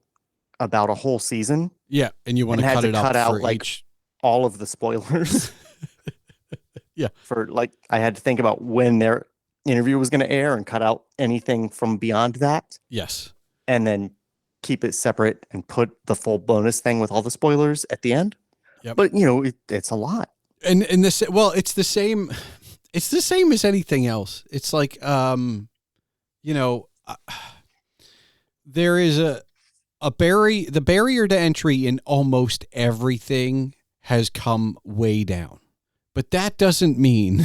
about a whole season. Yeah, and you want to cut it cut out for like all of the spoilers. Yeah, for like I had to think about when their interview was going to air and cut out anything from beyond that. Yes, and then keep it separate and put the full bonus thing with all the spoilers at the end. Yep. But you know, it's a lot. And this, well, it's the same. It's the same as anything else. It's like, you know, there is the barrier to entry in almost everything has come way down, but that doesn't mean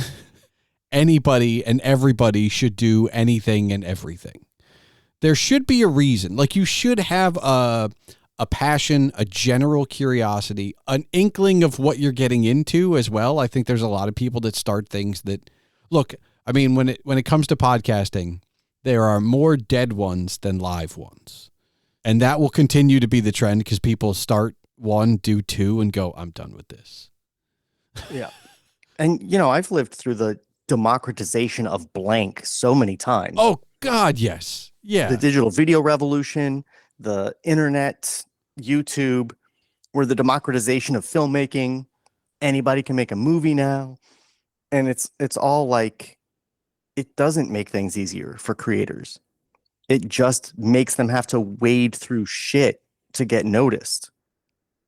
anybody and everybody should do anything and everything. There should be a reason. Like you should have a passion, a general curiosity, an inkling of what you're getting into as well. I think there's a lot of people that start things that look, I mean, when it comes to podcasting, there are more dead ones than live ones. And that will continue to be the trend because people start one, do two, and go, I'm done with this. Yeah. And, you know, I've lived through the democratization of blank so many times. Oh, God, yes. Yeah. The digital video revolution, the internet, YouTube, where the democratization of filmmaking, anybody can make a movie now. And it's all like, it doesn't make things easier for creators. It just makes them have to wade through shit to get noticed.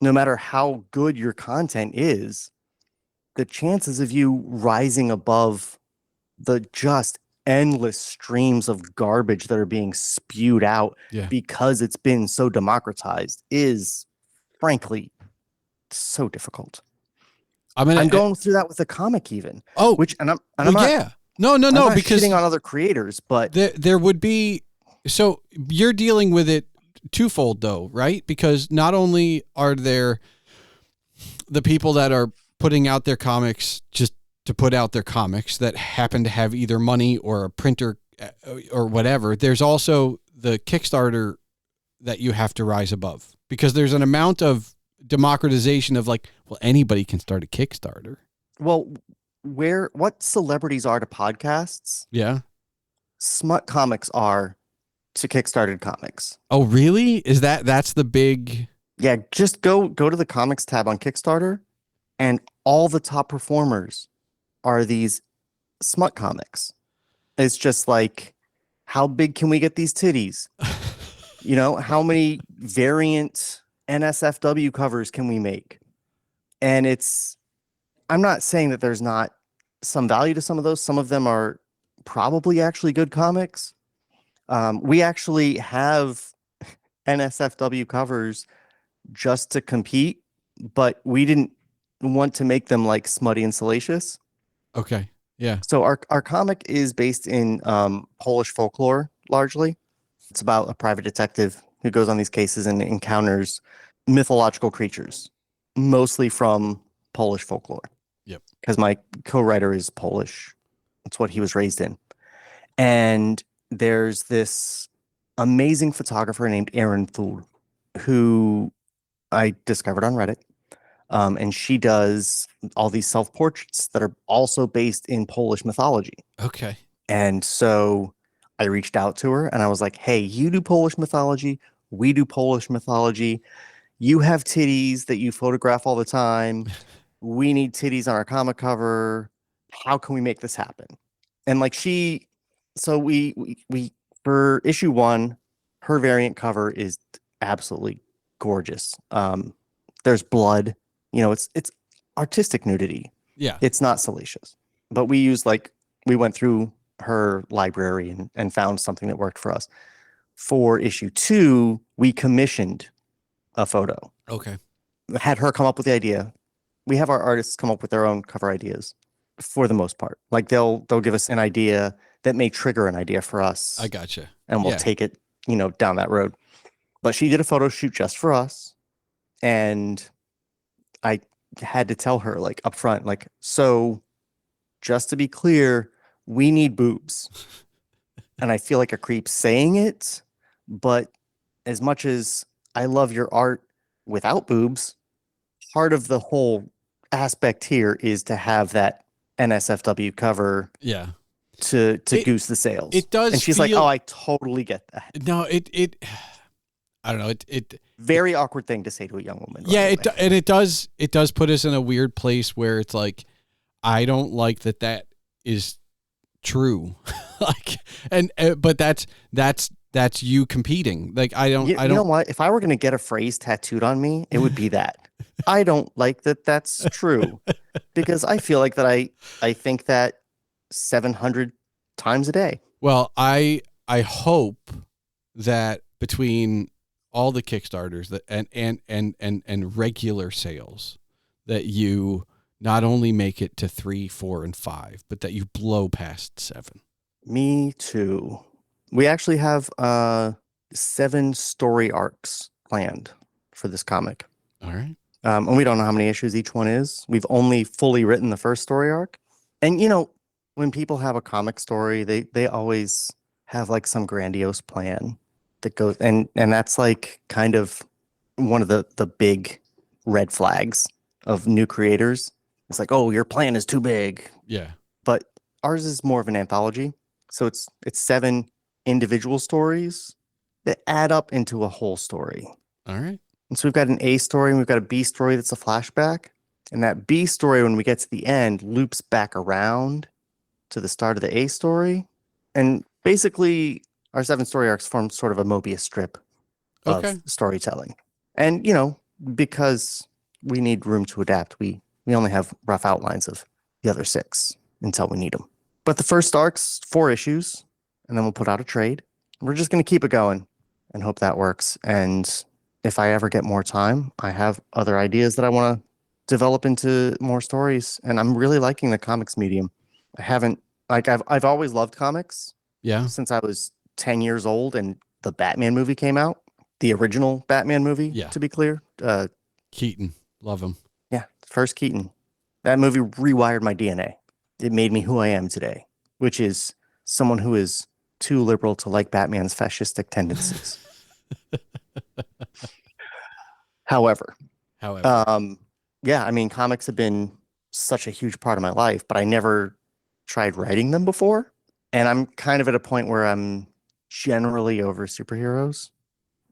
No matter how good your content is, the chances of you rising above the just endless streams of garbage that are being spewed out because it's been so democratized is frankly so difficult. I mean, I'm going through that with the comic even. Oh, I'm not because shitting on other creators, but there would be. So you're dealing with it twofold though, right? Because not only are there the people that are putting out their comics just to put out their comics that happen to have either money or a printer or whatever. There's also the Kickstarter that you have to rise above because there's an amount of democratization of like, well, anybody can start a Kickstarter. Well, what celebrities are to podcasts? Yeah. Smut comics are to Kickstarted comics. Oh, really? That's the big... Yeah, just go to the comics tab on Kickstarter and all the top performers are these smut comics. It's just like, how big can we get these titties? You know, how many variant NSFW covers can we make? And I'm not saying that there's not some value to some of those. Some of them are probably actually good comics. We actually have NSFW covers just to compete, but we didn't want to make them like smutty and salacious. Okay. Yeah. So our comic is based in Polish folklore largely. It's about a private detective who goes on these cases and encounters mythological creatures, mostly from Polish folklore. Yep. because my co-writer is Polish. That's what he was raised in. And there's this amazing photographer named Erin Thul, who I discovered on Reddit. And she does all these self-portraits that are also based in Polish mythology. Okay. And so I reached out to her and I was like, hey, you do Polish mythology. We do Polish mythology. You have titties that you photograph all the time. We need titties on our comic cover. How can we make this happen? And like so we for issue 1, her variant cover is absolutely gorgeous. There's blood, it's artistic nudity. Yeah. It's not salacious, but we went through her library and found something that worked for us. For issue 2, we commissioned a photo. Okay. Had her come up with the idea. We have our artists come up with their own cover ideas for the most part. Like they'll give us an idea that may trigger an idea for us. I gotcha. And we'll take it, down that road. But she did a photo shoot just for us. And I had to tell her like up front, like, so just to be clear, we need boobs. And I feel like a creep saying it, but as much as I love your art without boobs, part of the whole aspect here is to have that NSFW cover. Yeah. To goose the sales. It does. And she's like, oh, I totally get that. No, I don't know. It very awkward thing to say to a young woman. Yeah. It does put us in a weird place where it's like, I don't like that is true. Like, but that's you competing. Like, I don't. You know what? If I were going to get a phrase tattooed on me, it would be that. I don't like that's true, because I feel like that I think that 700 times a day. Well, I hope that between all the Kickstarters that and regular sales, that you not only make it to 3, 4, and 5, but that you blow past 7. Me too. We actually have 7 story arcs planned for this comic. All right. And we don't know how many issues each one is. We've only fully written the first story arc. And when people have a comic story, they always have like some grandiose plan that goes, and that's like kind of one of the big red flags of new creators. It's like, oh, your plan is too big. Yeah. But ours is more of an anthology. So it's 7 individual stories that add up into a whole story. All right. And so we've got an A story and we've got a B story that's a flashback. And that B story, when we get to the end, loops back around to the start of the A story. And basically, our 7 story arcs form sort of a Mobius strip of storytelling. And, because we need room to adapt, we only have rough outlines of the other 6 until we need them. But the first arc's 4 issues, and then we'll put out a trade. We're just going to keep it going and hope that works. And if I ever get more time, I have other ideas that I want to develop into more stories. And I'm really liking the comics medium. I've always loved comics. Yeah. Since I was 10 years old and the Batman movie came out, the original Batman movie, to be clear. Keaton. Love him. Yeah. First Keaton. That movie rewired my DNA. It made me who I am today, which is someone who is too liberal to like Batman's fascistic tendencies. However, yeah, I mean, comics have been such a huge part of my life, but I never tried writing them before. And I'm kind of at a point where I'm generally over superheroes.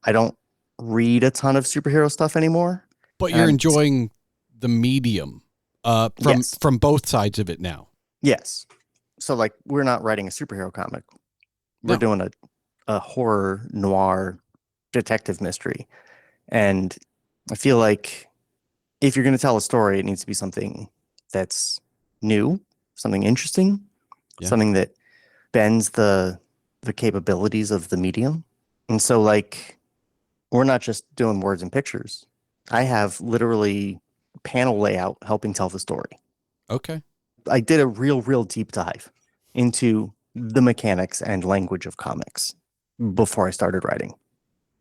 I don't read a ton of superhero stuff anymore. But you're enjoying the medium from both sides of it now. Yes. So like, we're not writing a superhero comic. We're doing a horror noir detective mystery. And I feel like if you're going to tell a story, it needs to be something that's new, something interesting, something that bends the capabilities of the medium. And so like, we're not just doing words and pictures. I have literally panel layout helping tell the story. Okay. I did a real deep dive into the mechanics and language of comics before I started writing.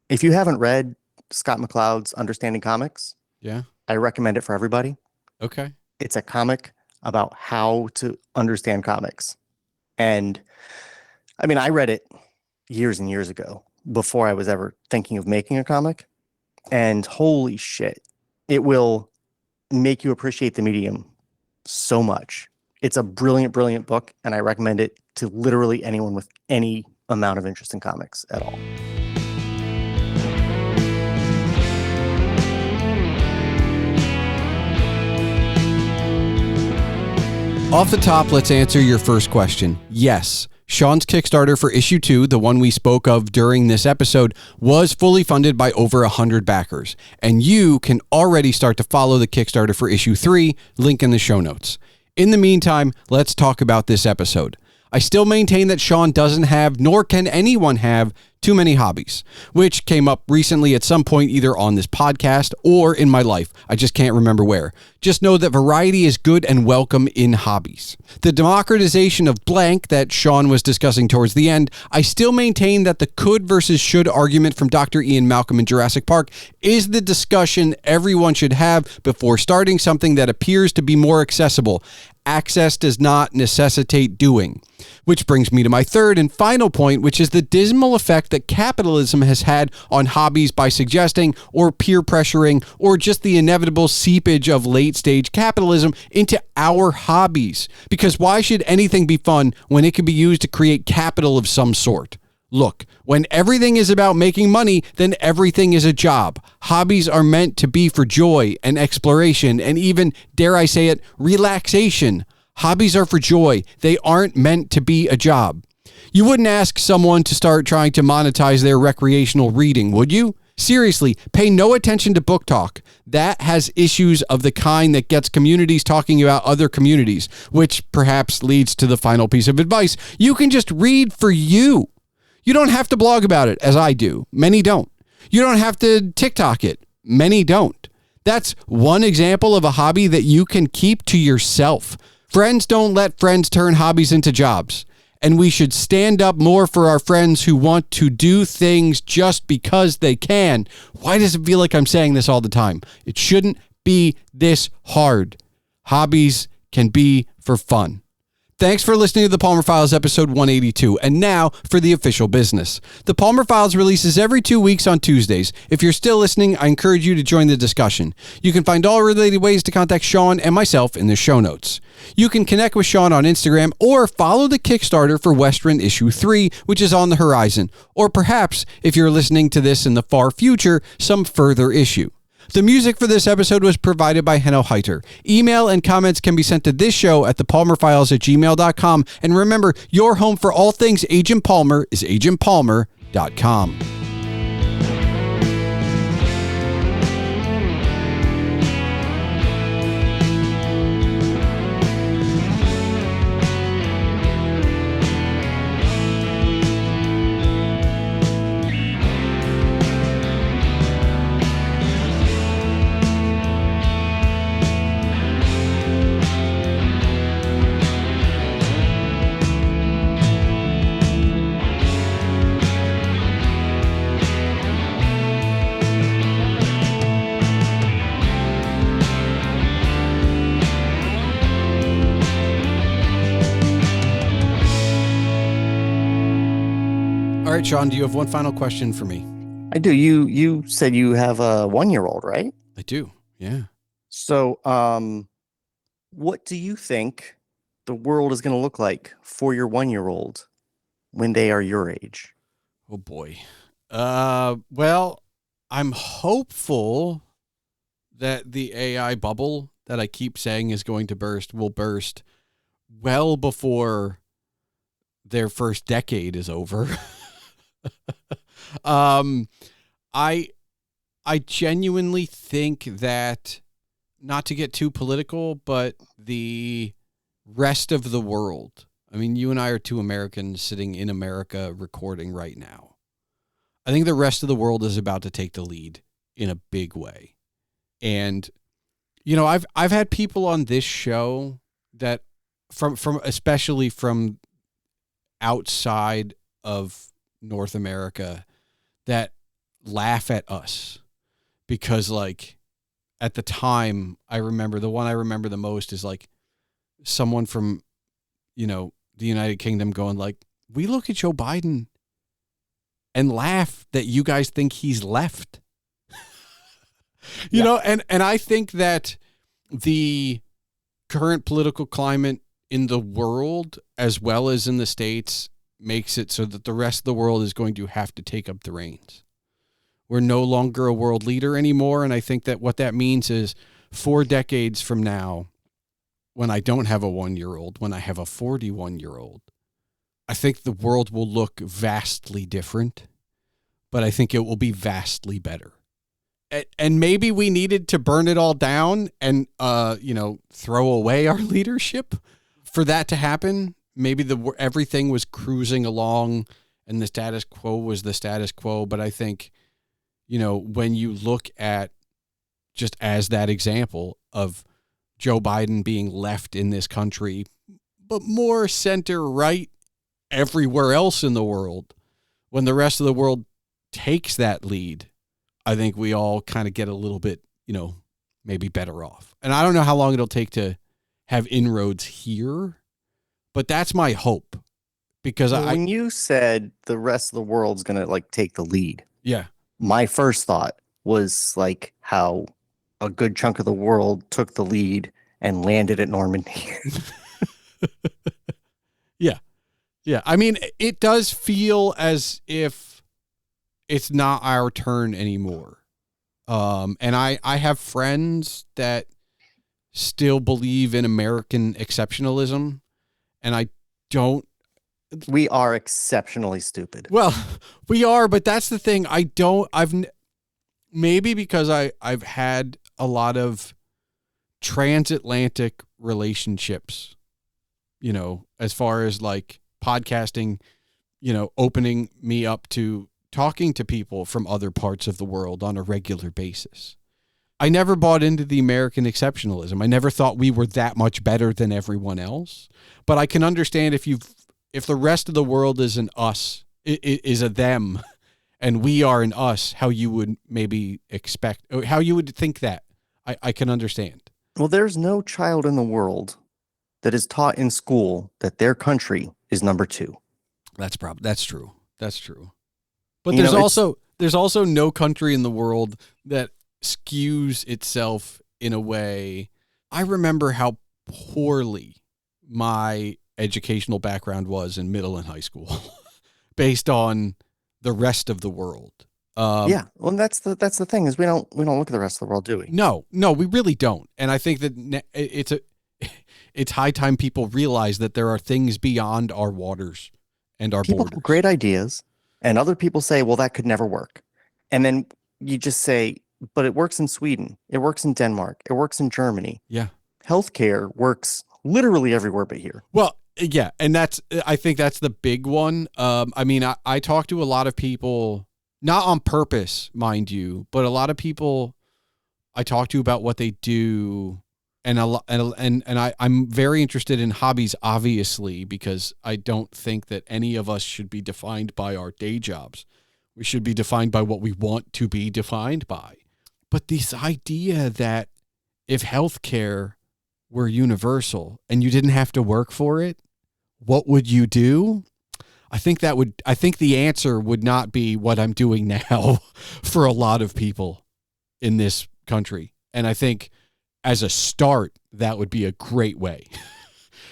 If you haven't read Scott McCloud's Understanding Comics, I recommend it for everybody. Okay. It's a comic about how to understand comics. And I mean, I read it years and years ago before I was ever thinking of making a comic. And holy shit, it will make you appreciate the medium so much. It's a brilliant, brilliant book, and I recommend it to literally anyone with any amount of interest in comics at all. Off the top, let's answer your first question. Yes, Shawn's Kickstarter for issue 2, the one we spoke of during this episode, was fully funded by over 100 backers. And you can already start to follow the Kickstarter for issue 3, link in the show notes. In the meantime, let's talk about this episode. I still maintain that Shawn doesn't have, nor can anyone have, too many hobbies, which came up recently at some point either on this podcast or in my life. I just can't remember where. Just know that variety is good and welcome in hobbies. The democratization of blank that Shawn was discussing towards the end, I still maintain that the could versus should argument from Dr. Ian Malcolm in Jurassic Park is the discussion everyone should have before starting something that appears to be more accessible. Access does not necessitate doing. Which brings me to my third and final point, which is the dismal effect that capitalism has had on hobbies by suggesting or peer pressuring or just the inevitable seepage of late-stage capitalism into our hobbies. Because why should anything be fun when it can be used to create capital of some sort? Look, when everything is about making money, then everything is a job. Hobbies are meant to be for joy and exploration and even, dare I say it, relaxation. Hobbies are for joy. They aren't meant to be a job. You wouldn't ask someone to start trying to monetize their recreational reading, would you? Seriously, pay no attention to book talk. That has issues of the kind that gets communities talking about other communities, which perhaps leads to the final piece of advice. You can just read for you. You don't have to blog about it, as I do. Many don't. You don't have to TikTok it. Many don't. That's one example of a hobby that you can keep to yourself. Friends don't let friends turn hobbies into jobs. And we should stand up more for our friends who want to do things just because they can. Why does it feel like I'm saying this all the time? It shouldn't be this hard. Hobbies can be for fun. Thanks for listening to the Palmer Files episode 182. And now for the official business. The Palmer Files releases every 2 weeks on Tuesdays. If you're still listening, I encourage you to join the discussion. You can find all related ways to contact Shawn and myself in the show notes. You can connect with Shawn on Instagram or follow the Kickstarter for Westron issue 3, which is on the horizon. Or perhaps, if you're listening to this in the far future, some further issue. The music for this episode was provided by Henno Heitur. Email and comments can be sent to this show at thepalmerfiles@gmail.com. And remember, your home for all things Agent Palmer is agentpalmer.com. All right, Shawn, do you have one final question for me? I do. You said you have a 1-year-old, right? I do. Yeah. So, what do you think the world is going to look like for your 1-year-old when they are your age? Oh boy. Well, I'm hopeful that the AI bubble that I keep saying is going to burst will burst well before their first decade is over. I genuinely think that, not to get too political, but the rest of the world, I mean, you and I are two Americans sitting in America recording right now. I think the rest of the world is about to take the lead in a big way. And, you know, I've had people on this show that from especially from outside of North America that laugh at us because, like, at the time, I remember the one I remember the most is like someone from, the United Kingdom going like, we look at Joe Biden and laugh that you guys think he's left. And I think that the current political climate in the world, as well as in the States, makes it so that the rest of the world is going to have to take up the reins. We're no longer a world leader anymore. And I think that what that means is 4 decades from now, when I don't have a 1-year-old, when I have a 41-year-old, I think the world will look vastly different, but I think it will be vastly better. And maybe we needed to burn it all down and, throw away our leadership for that to happen. Maybe everything was cruising along and the status quo was the status quo. But I think, when you look at just as that example of Joe Biden being left in this country, but more center right everywhere else in the world, when the rest of the world takes that lead, I think we all kind of get a little bit, maybe better off. And I don't know how long it'll take to have inroads here, but that's my hope. Because when you said the rest of the world's going to take the lead. Yeah. My first thought was how a good chunk of the world took the lead and landed at Normandy. Yeah. Yeah. I mean, it does feel as if it's not our turn anymore. And I have friends that still believe in American exceptionalism, and I don't. We are exceptionally stupid. Well, we are, but that's the thing. Maybe because I've had a lot of transatlantic relationships, as far as podcasting, opening me up to talking to people from other parts of the world on a regular basis. I never bought into the American exceptionalism. I never thought we were that much better than everyone else, but I can understand if the rest of the world is an us, is a them, and we are an us, how you would maybe expect, or how you would think that. I can understand. Well, there's no child in the world that is taught in school that their country is number 2. That's true. That's true. But there's also no country in the world that skews itself in a way. I remember how poorly my educational background was in middle and high school based on the rest of the world. Yeah. Well, that's the thing is we don't look at the rest of the world, do we? No, we really don't. And I think that it's high time people realize that there are things beyond our waters and our people borders. Have great ideas, and other people say, well, that could never work. And then you just say, but it works in Sweden. It works in Denmark. It works in Germany. Yeah. Healthcare works literally everywhere but here. Well, yeah. And I think that's the big one. I talk to a lot of people, not on purpose, mind you, but a lot of people I talk to about what they do. And I'm very interested in hobbies, obviously, because I don't think that any of us should be defined by our day jobs. We should be defined by what we want to be defined by. But this idea that if healthcare were universal and you didn't have to work for it, what would you do? I think the answer would not be what I'm doing now for a lot of people in this country. And I think as a start, that would be a great way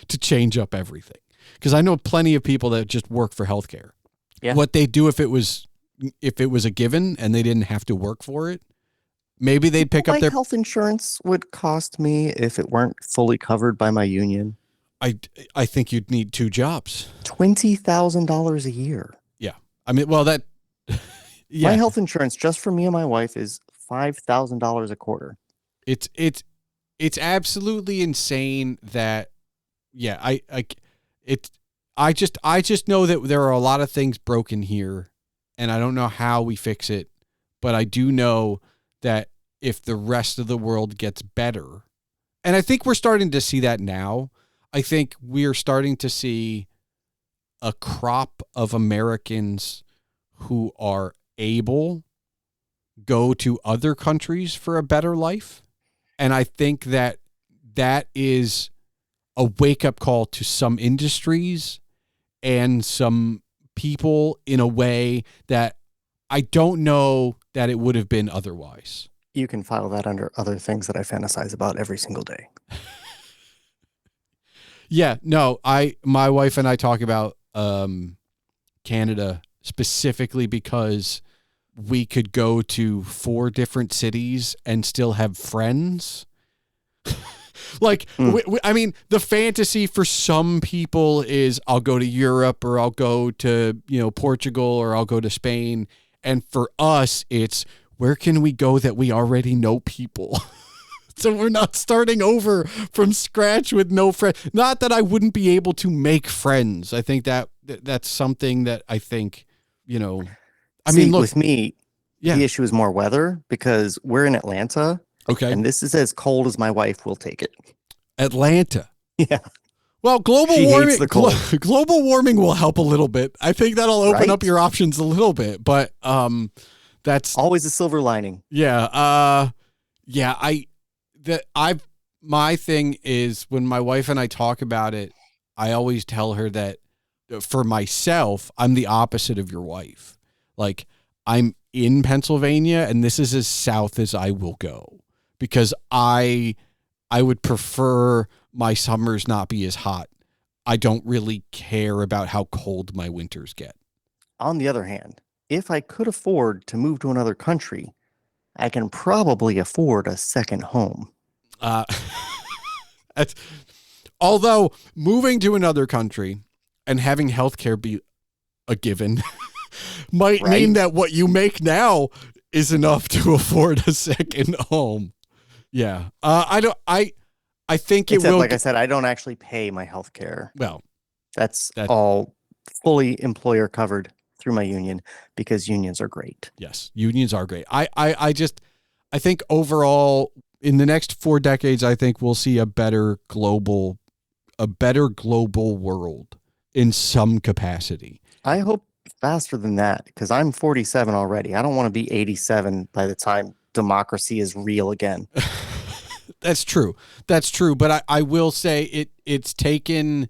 to change up everything. Because I know plenty of people that just work for healthcare. Yeah. What they do if it was a given and they didn't have to work for it, maybe they'd pick up their health insurance would cost me if it weren't fully covered by my union. I think you'd need 2 jobs. $20,000 a year. Yeah. I mean, well, that. Yeah. My health insurance just for me and my wife is $5,000 a quarter. It's absolutely insane that. Yeah. I just know that there are a lot of things broken here, and I don't know how we fix it, but I do know that if the rest of the world gets better, and I think we're starting to see that now. I think we're starting to see a crop of Americans who are able go to other countries for a better life. And I think that is a wake-up call to some industries and some people in a way that I don't know that it would have been otherwise. You can file that under other things that I fantasize about every single day. Yeah, no, my wife and I talk about Canada specifically because we could go to 4 different cities and still have friends. Like, I mean, the fantasy for some people is I'll go to Europe or I'll go to, Portugal or I'll go to Spain. And for us, it's where can we go that we already know people? So we're not starting over from scratch with no friends. Not that I wouldn't be able to make friends. I think that's something that I think, I mean, look, with me, the issue is more weather because we're in Atlanta. Okay. And this is as cold as my wife will take it. Atlanta. Yeah. Well, global warming will help a little bit. I think that'll open up your options a little bit, but that's always a silver lining. Yeah. My thing is when my wife and I talk about it, I always tell her that for myself, I'm the opposite of your wife. Like, I'm in Pennsylvania and this is as south as I will go because I would prefer my summers not be as hot. I don't really care about how cold my winters get. On the other hand, if I could afford to move to another country, I can probably afford a second home. Although moving to another country and having healthcare be a given might mean that what you make now is enough to afford a second home. Yeah. I think it will. Like I said, I don't actually pay my health care. Well, that's all fully employer covered through my union because unions are great. Yes, unions are great. I think overall in the next 4 decades, I think we'll see a better global world in some capacity. I hope faster than that because I'm 47 already. I don't want to be 87 by the time democracy is real again. That's true. But I will say it's taken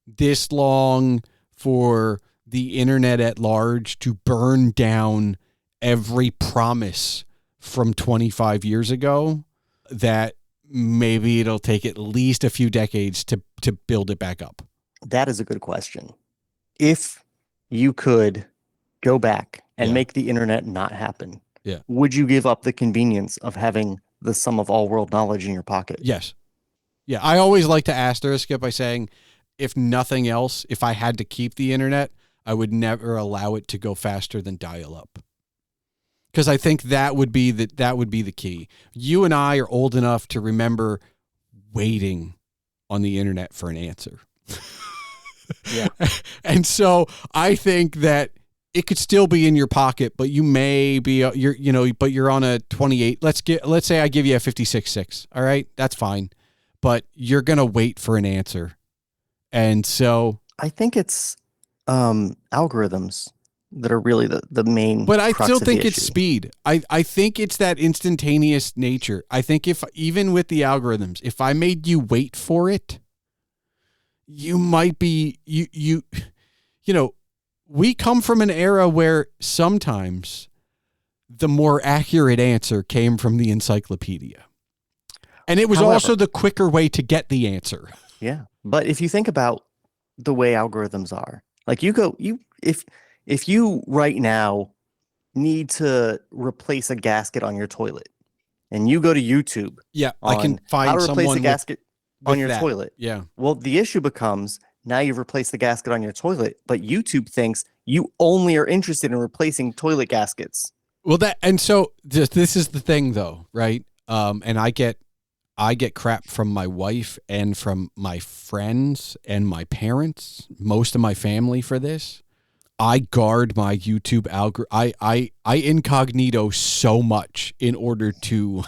this long for the internet at large to burn down every promise from 25 years ago that maybe it'll take at least a few decades to build it back up. That is a good question. If you could go back and make the internet not happen, would you give up the convenience of having the sum of all world knowledge in your pocket? Yes. Yeah. I always like to asterisk it by saying, if nothing else, if I had to keep the internet, I would never allow it to go faster than dial-up. Because I think that would be the key. You and I are old enough to remember waiting on the internet for an answer. Yeah. And so I think that it could still be in your pocket, but you may be but you're on a 28. Let's say I give you a 56.6. All right, that's fine, but you're gonna wait for an answer, and so I think it's algorithms that are really the main. But I still think it's speed. I think it's that instantaneous nature. I think if even with the algorithms, if I made you wait for it, you might be we come from an era where sometimes the more accurate answer came from the encyclopedia. And it was also the quicker way to get the answer. Yeah. But if you think about the way algorithms are, like if you right now need to replace a gasket on your toilet and you go to YouTube. Yeah. I can find how to replace someone a gasket on your toilet. Yeah. Well, the issue becomes now you've replaced the gasket on your toilet, but YouTube thinks you only are interested in replacing toilet gaskets. Well, so this is the thing though, right? And I get crap from my wife and from my friends and my parents, most of my family for this. I guard my YouTube algorithm. I incognito so much in order to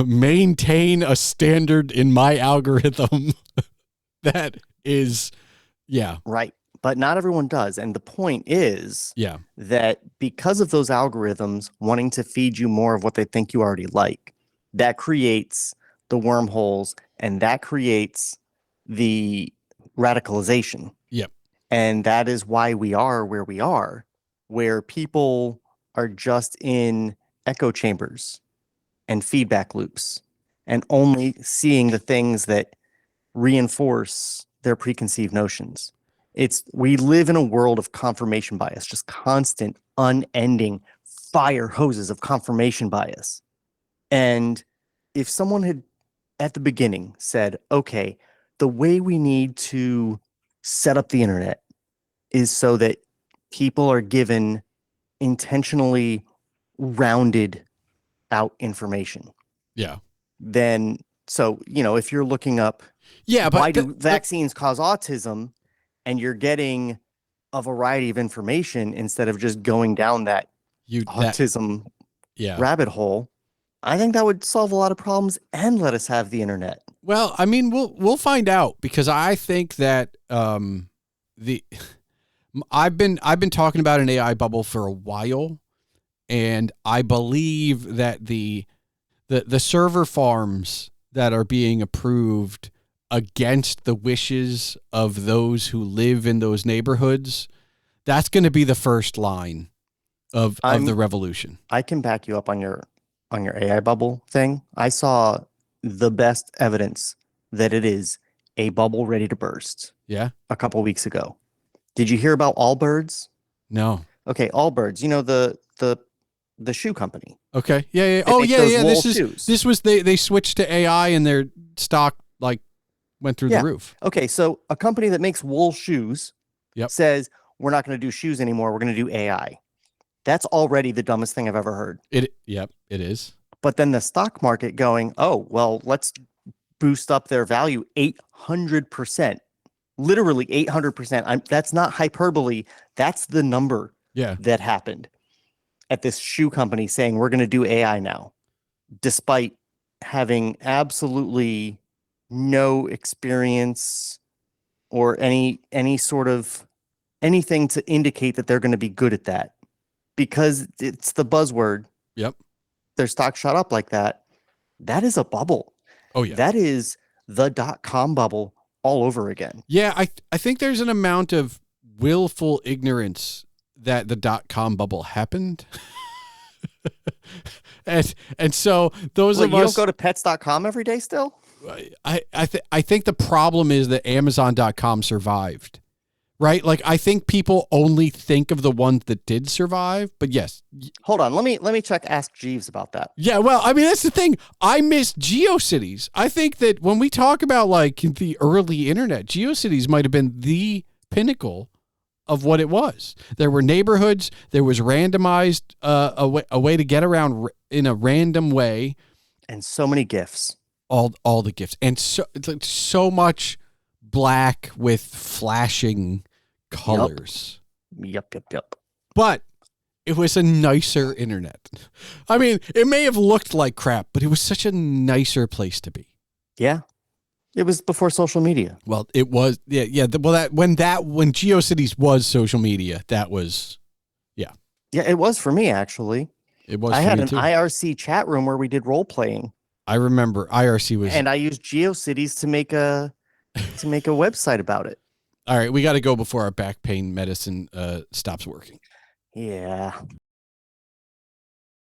maintain a standard in my algorithm that is, right. But not everyone does. And the point is that because of those algorithms wanting to feed you more of what they think you already like, that creates the wormholes and that creates the radicalization. Yep. And that is why we are where we are, where people are just in echo chambers and feedback loops and only seeing the things that reinforce their preconceived notions. We live in a world of confirmation bias, just constant, unending fire hoses of confirmation bias. And if someone had at the beginning said, okay, the way we need to set up the internet is so that people are given intentionally rounded out information. Yeah. Then, so, if you're looking up, Yeah, but why do vaccines cause autism, and you're getting a variety of information instead of just going down that autism rabbit hole, I think that would solve a lot of problems and let us have the internet. Well, I mean, we'll find out, because I think that I've been talking about an AI bubble for a while, and I believe that the server farms that are being approved against the wishes of those who live in those neighborhoods, that's going to be the first line of the revolution. I can back you up on your AI bubble thing. I saw the best evidence that it is a bubble ready to burst. Yeah. A couple weeks ago. Did you hear about Allbirds? No. Okay, Allbirds. The shoe company. Okay. Yeah. They make those wool shoes. This was they switched to AI and their stock went through the roof. Okay, so a company that makes wool shoes says we're not going to do shoes anymore. We're going to do AI. That's already the dumbest thing I've ever heard. It is. But then the stock market going, oh, well, let's boost up their value 800%. Literally 800%. That's not hyperbole. That's the number that happened at this shoe company saying we're going to do AI now, despite having absolutely no experience or any sort of anything to indicate that they're going to be good at that, because it's the buzzword. Yep. Their stock shot up like that. That is a bubble. Oh yeah. That is the .com bubble all over again. Yeah, I think there's an amount of willful ignorance that the .com bubble happened. and so those of us, you don't go to pets.com every day still? I think the problem is that Amazon.com survived. Right? Like, I think people only think of the ones that did survive, but yes. Hold on. Let me check Ask Jeeves about that. Yeah, well, I mean, that's the thing. I miss GeoCities. I think that when we talk about the early internet, GeoCities might have been the pinnacle of what it was. There were neighborhoods. There was randomized a way to get around in a random way. And so many GIFs. All the GIFs. And so much black with flashing colors. Yep. But it was a nicer internet. I mean, it may have looked like crap, but it was such a nicer place to be. Yeah. It was before social media. Well, it was. Yeah. Well, when GeoCities was social media, that was, yeah. Yeah, it was for me, actually. It was. I had an IRC chat room where we did role playing. I remember IRC was. And I used GeoCities to make a website about it. All right, we got to go before our back pain medicine stops working. Yeah.